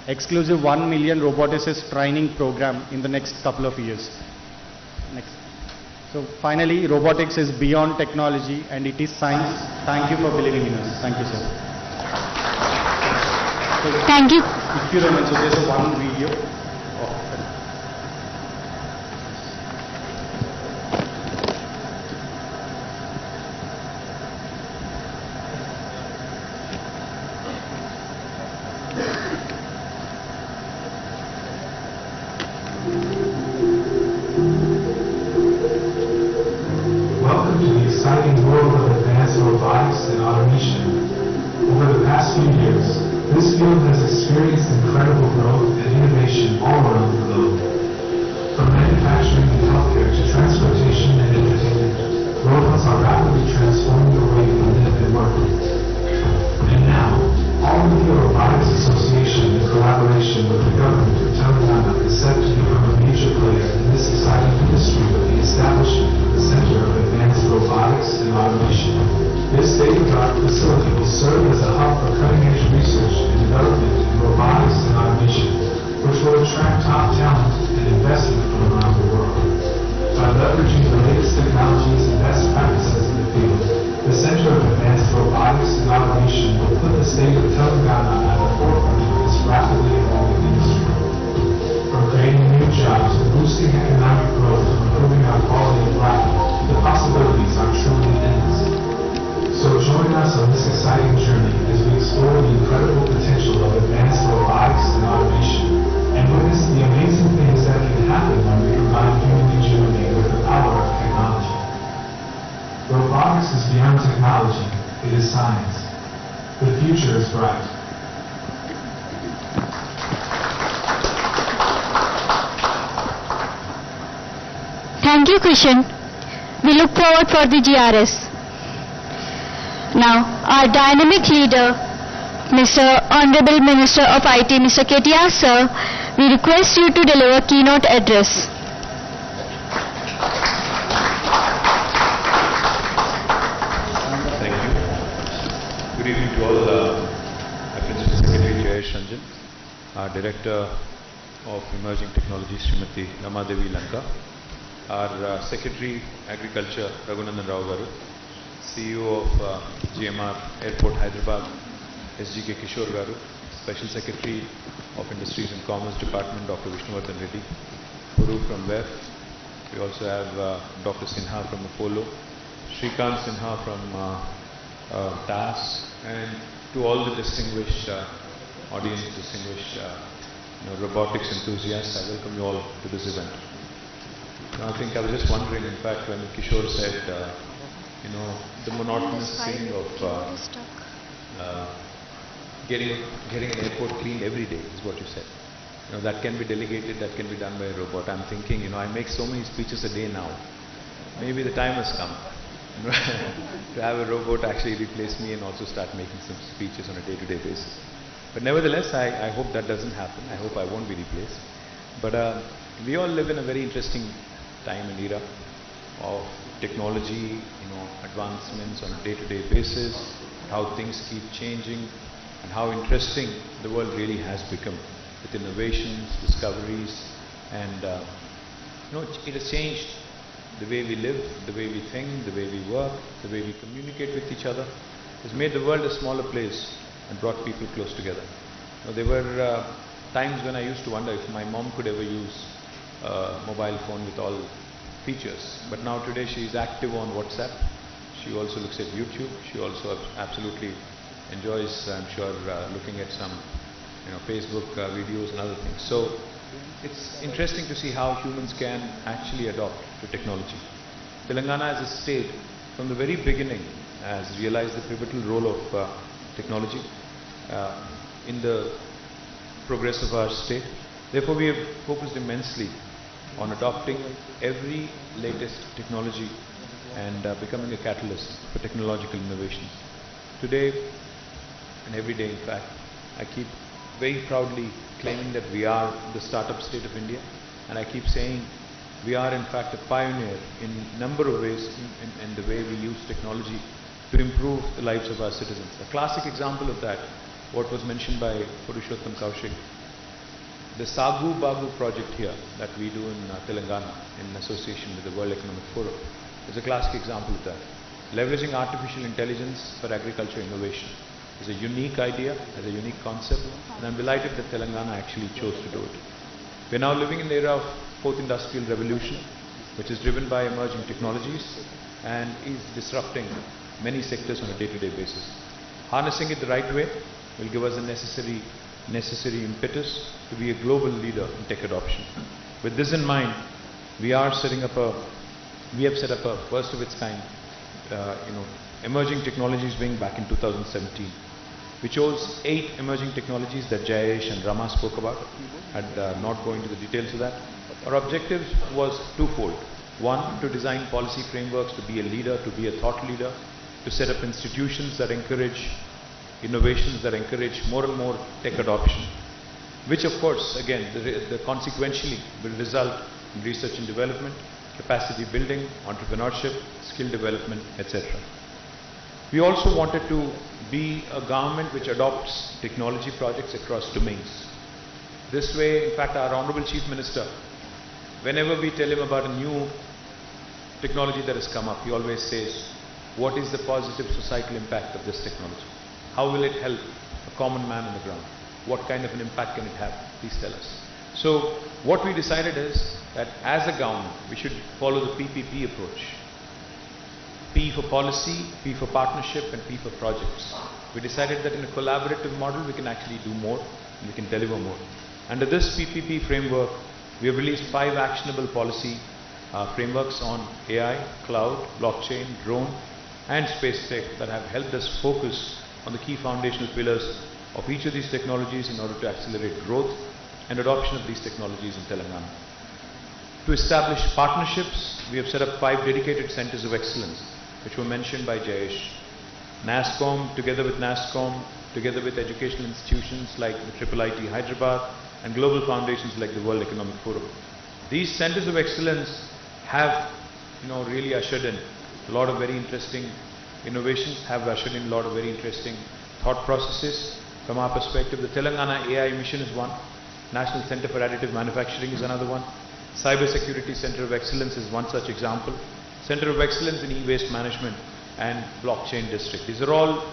exclusive 1 million roboticist training program in the next couple of years. Next. So finally, robotics is beyond technology and it is science. Thank you for believing in us. Thank you, sir. So,
Thank you.
if you remember, so there's a one video.
Welcome to the exciting world of advanced robotics and automation. Over the past few years, this field has experienced incredible growth and innovation all around the globe. From manufacturing and healthcare to transportation and entertainment, robots are rapidly transforming the way we live and work. And now, All India Robotics Association, in collaboration with the government of Telangana, is set to become a major player in this exciting industry with the establishment of the Center of Advanced Robotics and Automation. This state-of-the-art facility will serve as a hub for cutting-edge research and development in robotics and automation, which will attract top talent and investment from around the world. By leveraging the latest technologies and best practices in the field, the Center of Advanced Robotics and Automation will put the state of Telangana at the forefront of this rapidly evolving industry. From creating new jobs to boosting economic growth and improving our quality of life, the possibilities are truly endless. So join us on this exciting journey as we explore the incredible potential of advanced robotics and automation, and witness the amazing things that can happen when we combine human ingenuity with the power of technology. Robotics is beyond technology, it is science. The future is bright.
Thank you, Krishan. We look forward for the GRS. Now, our dynamic leader, Mr. Honorable Minister of IT, Mr. KTR, sir, we request you to deliver keynote address.
Thank you. Good evening to all. My Principal Secretary Jayesh Ranjan, our Director of Emerging Technologies, Srimati Ramadevi Lanka, our Secretary Agriculture, Raghunandan Rao Garu, CEO of GMR Airport Hyderabad, SGK Kishore Garu, Special Secretary of Industries and Commerce Department, Dr. Vishnuvardhan Reddy, Puru from WEF. We also have Dr. Sinha from Apollo, Shrikant Sinha from TAS, and to all the distinguished audience, distinguished robotics enthusiasts, I welcome you all to this event. Now, I think I was just wondering, in fact, when Kishore said, the monotonous thing of getting an airport cleaned every day is what you said. That can be delegated, that can be done by a robot. I'm thinking, I make so many speeches a day now. Maybe the time has come to have a robot actually replace me and also start making some speeches on a day-to-day basis. But nevertheless, I hope that doesn't happen. I hope I won't be replaced. But we all live in a very interesting time and era of technology, advancements on a day-to-day basis, how things keep changing, and how interesting the world really has become with innovations, discoveries, and it has changed the way we live, the way we think, the way we work, the way we communicate with each other. It has made the world a smaller place and brought people close together. There were times when I used to wonder if my mom could ever use a mobile phone with all features. But now today she is active on WhatsApp. She also looks at YouTube. She also absolutely enjoys, I'm sure, looking at some Facebook videos and other things. So it's interesting to see how humans can actually adopt to technology. Telangana as a state, from the very beginning, has realized the pivotal role of technology in the progress of our state. Therefore, we have focused immensely on adopting every latest technology and becoming a catalyst for technological innovations. Today, and every day in fact, I keep very proudly claiming that we are the startup state of India, and I keep saying we are in fact a pioneer in a number of ways in the way we use technology to improve the lives of our citizens. A classic example of that, what was mentioned by Purushottam Kaushik, the Sagu Bagu project here that we do in Telangana in association with the World Economic Forum is a classic example of that. Leveraging artificial intelligence for agriculture innovation is a unique idea, is a unique concept, and I'm delighted that Telangana actually chose to do it. We're now living in the era of fourth industrial revolution, which is driven by emerging technologies and is disrupting many sectors on a day-to-day basis. Harnessing it the right way will give us the necessary impetus to be a global leader in tech adoption. With this in mind, we have set up a first of its kind, emerging technologies wing back in 2017. We chose 8 emerging technologies that Jayesh and Rama spoke about. I'd not go into the details of that. Our objective was twofold. One, to design policy frameworks to be a leader, to be a thought leader, to set up institutions that encourage innovations, that encourage more and more tech adoption, which of course, again, consequentially will result in research and development, capacity building, entrepreneurship, skill development, etc. We also wanted to be a government which adopts technology projects across domains. This way, in fact, our Honorable Chief Minister, whenever we tell him about a new technology that has come up, he always says, what is the positive societal impact of this technology? How will it help a common man on the ground? What kind of an impact can it have? Please tell us. So what we decided is that as a government, we should follow the PPP approach. P for policy, P for partnership, and P for projects. We decided that in a collaborative model, we can actually do more and we can deliver more. Under this PPP framework, we have released 5 actionable policy frameworks on AI, cloud, blockchain, drone, and space tech that have helped us focus on the key foundational pillars of each of these technologies in order to accelerate growth and adoption of these technologies in Telangana. To establish partnerships, we have set up 5 dedicated centers of excellence, which were mentioned by Jayesh. NASSCOM, together with NASSCOM, together with educational institutions like the IIIT Hyderabad and global foundations like the World Economic Forum. These centers of excellence have, really ushered in a lot of very interesting innovations, have ushered in a lot of very interesting thought processes. From our perspective, the Telangana AI mission is one. National Center for Additive Manufacturing is another one. Cyber Security Center of Excellence is one such example. Center of Excellence in E-Waste Management and Blockchain District. These are all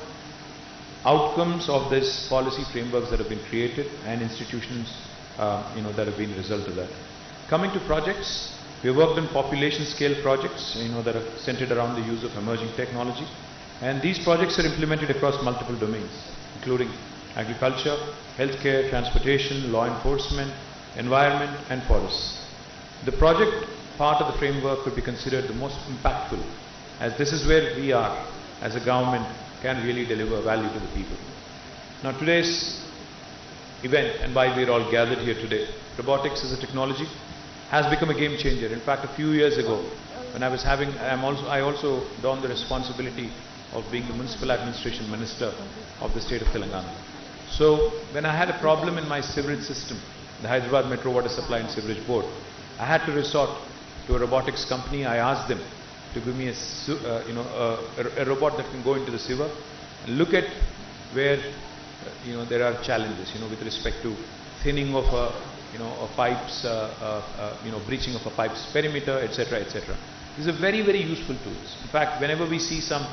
outcomes of this policy frameworks that have been created and institutions that have been a result of that. Coming to projects, we have worked on population scale projects that are centered around the use of emerging technology, and these projects are implemented across multiple domains, including agriculture, healthcare, transportation, law enforcement, environment, and forests. The project part of the framework could be considered the most impactful, as this is where we are as a government can really deliver value to the people. Now today's event and why we are all gathered here today, robotics as a technology has become a game changer. In fact, a few years ago, when I also donned the responsibility of being the Municipal Administration Minister of the state of Telangana. So when I had a problem in my sewerage system, the Hyderabad Metro Water Supply and Sewerage Board, I had to resort to a robotics company, I asked them to give me a robot that can go into the sewer and look at where there are challenges, with respect to thinning of a pipes, breaching of a pipe's perimeter, etc., etc. These are very, very useful tools. In fact, whenever we see some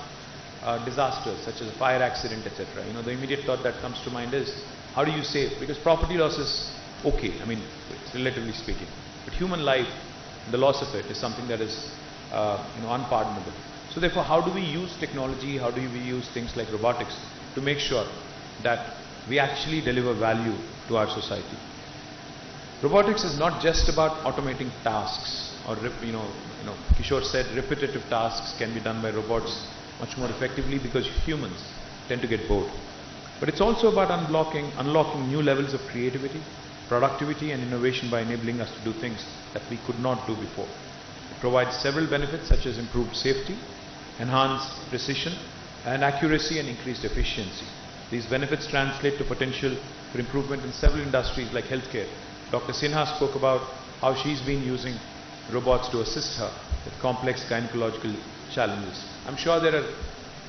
disasters such as a fire accident, etc., the immediate thought that comes to mind is, how do you save? Because property loss is okay, relatively speaking, but human life, the loss of it is something that is unpardonable. So therefore, how do we use technology, how do we use things like robotics to make sure that we actually deliver value to our society? Robotics is not just about automating tasks, or Kishore said repetitive tasks can be done by robots much more effectively because humans tend to get bored. But it's also about unlocking new levels of creativity, productivity and innovation by enabling us to do things that we could not do before. It provides several benefits such as improved safety, enhanced precision and accuracy and increased efficiency. These benefits translate to potential for improvement in several industries like healthcare. Dr. Sinha spoke about how she's been using robots to assist her with complex gynecological challenges. I'm sure there are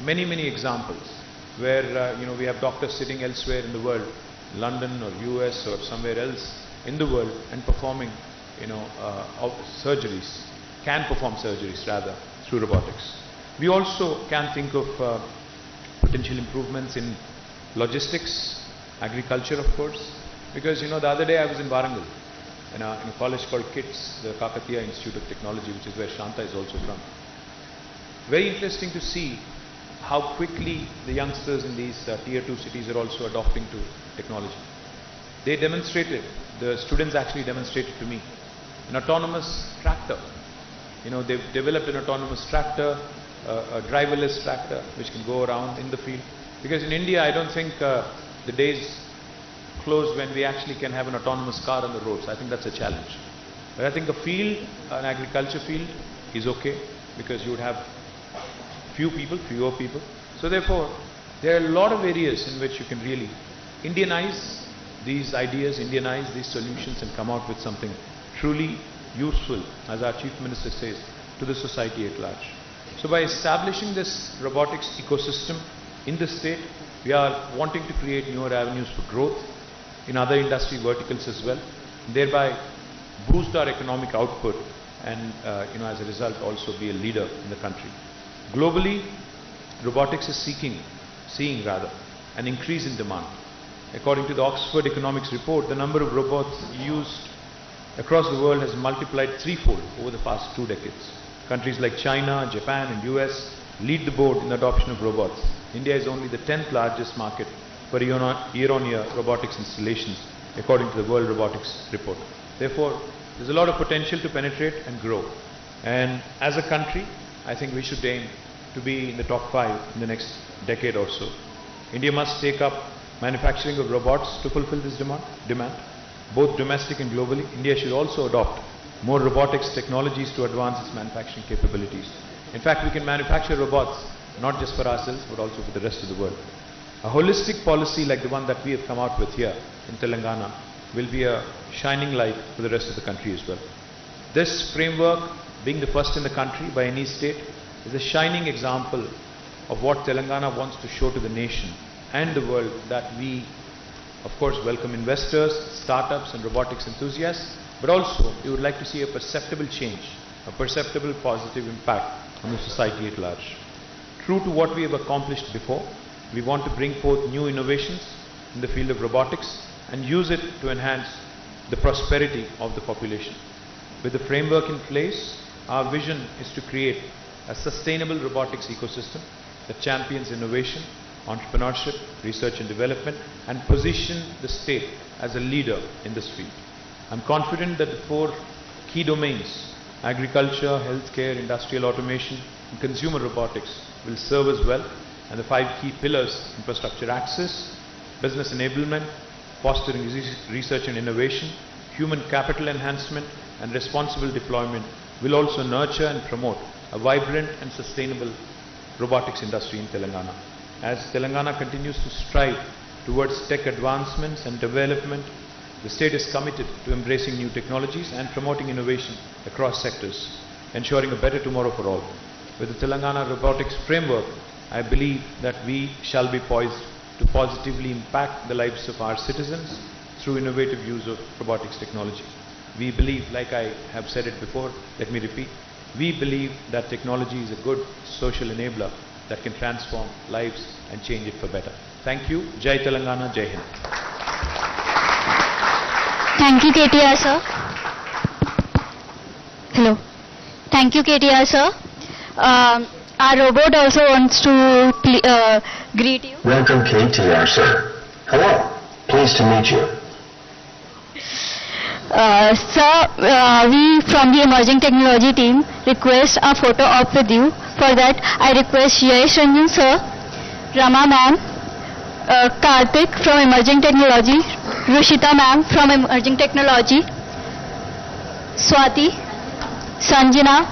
many, many examples where we have doctors sitting elsewhere in the world, London or US or somewhere else in the world, and performing surgeries, can perform surgeries rather, through robotics. We also can think of potential improvements in logistics, agriculture of course, because the other day I was in Warangal, in a college called KITS, the Kakatiya Institute of Technology, which is where Shanta is also from. Very interesting to see how quickly the youngsters in these tier 2 cities are also adopting to technology. They demonstrated, the students actually demonstrated to me, an autonomous tractor. They've developed an autonomous tractor, a driverless tractor which can go around in the field. Because in India, I don't think the days close when we actually can have an autonomous car on the roads. I think that's a challenge. But I think a field, an agriculture field, is okay because you would have fewer people. So therefore, there are a lot of areas in which you can really Indianize these ideas, Indianize these solutions and come out with something truly useful, as our Chief Minister says, to the society at large. So by establishing this robotics ecosystem in the state, we are wanting to create newer avenues for growth in other industry verticals as well, thereby boost our economic output and as a result also be a leader in the country. Globally, robotics is seeing an increase in demand. According to the Oxford Economics report, the number of robots used across the world has multiplied threefold over the past 2 decades. Countries like China, Japan and US lead the board in the adoption of robots. India is only the 10th largest market for year-on-year robotics installations, according to the World Robotics report. Therefore, there's a lot of potential to penetrate and grow. And as a country, I think we should aim to be in the top 5 in the next decade or so. India must take up manufacturing of robots to fulfill this demand, both domestic and globally. India should also adopt more robotics technologies to advance its manufacturing capabilities. In fact, we can manufacture robots not just for ourselves but also for the rest of the world. A holistic policy like the one that we have come out with here in Telangana will be a shining light for the rest of the country as well. This framework, being the first in the country by any state, is a shining example of what Telangana wants to show to the nation and the world, that we, of course, welcome investors, startups and robotics enthusiasts, but also we would like to see a perceptible change, a perceptible positive impact on the society at large. True to what we have accomplished before, we want to bring forth new innovations in the field of robotics and use it to enhance the prosperity of the population. With the framework in place, our vision is to create a sustainable robotics ecosystem that champions innovation, entrepreneurship, research and development, and position the state as a leader in this field. I'm confident that the 4 key domains, agriculture, healthcare, industrial automation, and consumer robotics, will serve us well, and the 5 key pillars, infrastructure access, business enablement, fostering research and innovation, human capital enhancement, and responsible deployment, will also nurture and promote a vibrant and sustainable robotics industry in Telangana. As Telangana continues to strive towards tech advancements and development, The state is committed to embracing new technologies and promoting innovation across sectors, ensuring a better tomorrow for all. With the Telangana Robotics framework, I believe that we shall be poised to positively impact the lives of our citizens through innovative use of robotics technology. We believe, like I have said it before, let me repeat, we believe that technology is a good social enabler that can transform lives and change it for better. Thank you. Jai Telangana, Jai Hind.
Thank you, KTR sir. Hello. Thank you, KTR sir. Our robot also wants to greet you.
Welcome, KTR, sir. Hello. Pleased to meet you.
Sir, we from the emerging technology team request a photo op with you. For that, I request Yash Ranjan sir, Rama ma'am, Karthik from emerging technology, Rushita ma'am from emerging technology, Swati, Sanjana,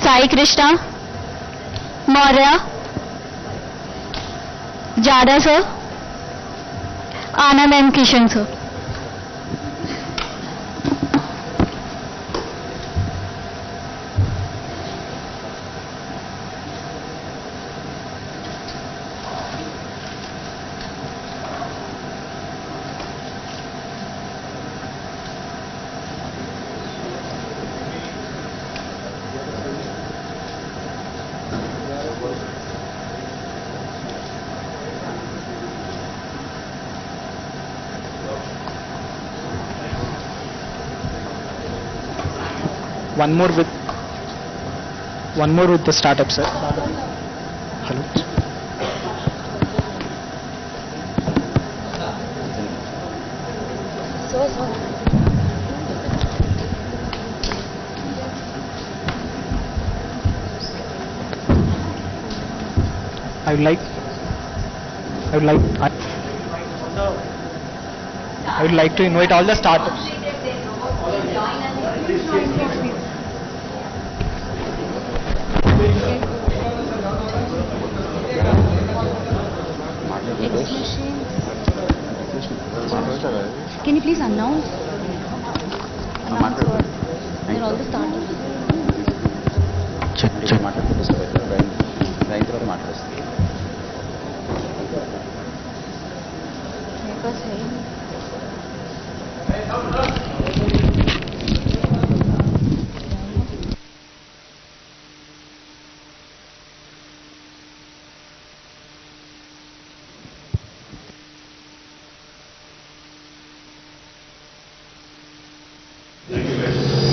Sai Krishna, Maurya, Jada sir, Anand and Kishan sir.
One more with the startup, sir. Hello. I would like to invite all the startups.
Can you please announce where all the startups?
Check.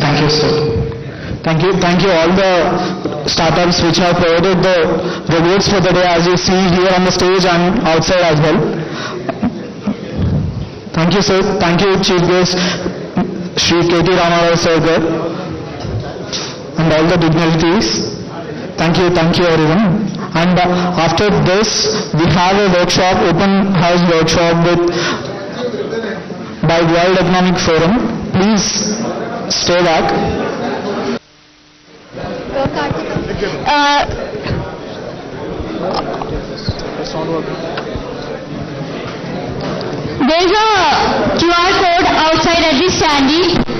Thank you, sir. Thank you all the startups which have provided the robots for the day, as you see here on the stage and outside as well. Thank you, sir. Thank you, Chief Guest Shri KT Ramarao sir and all the dignitaries. Thank you everyone. And after this, we have a workshop, open house workshop by World Economic Forum. Please stay back.
There's a QR code outside at the standee.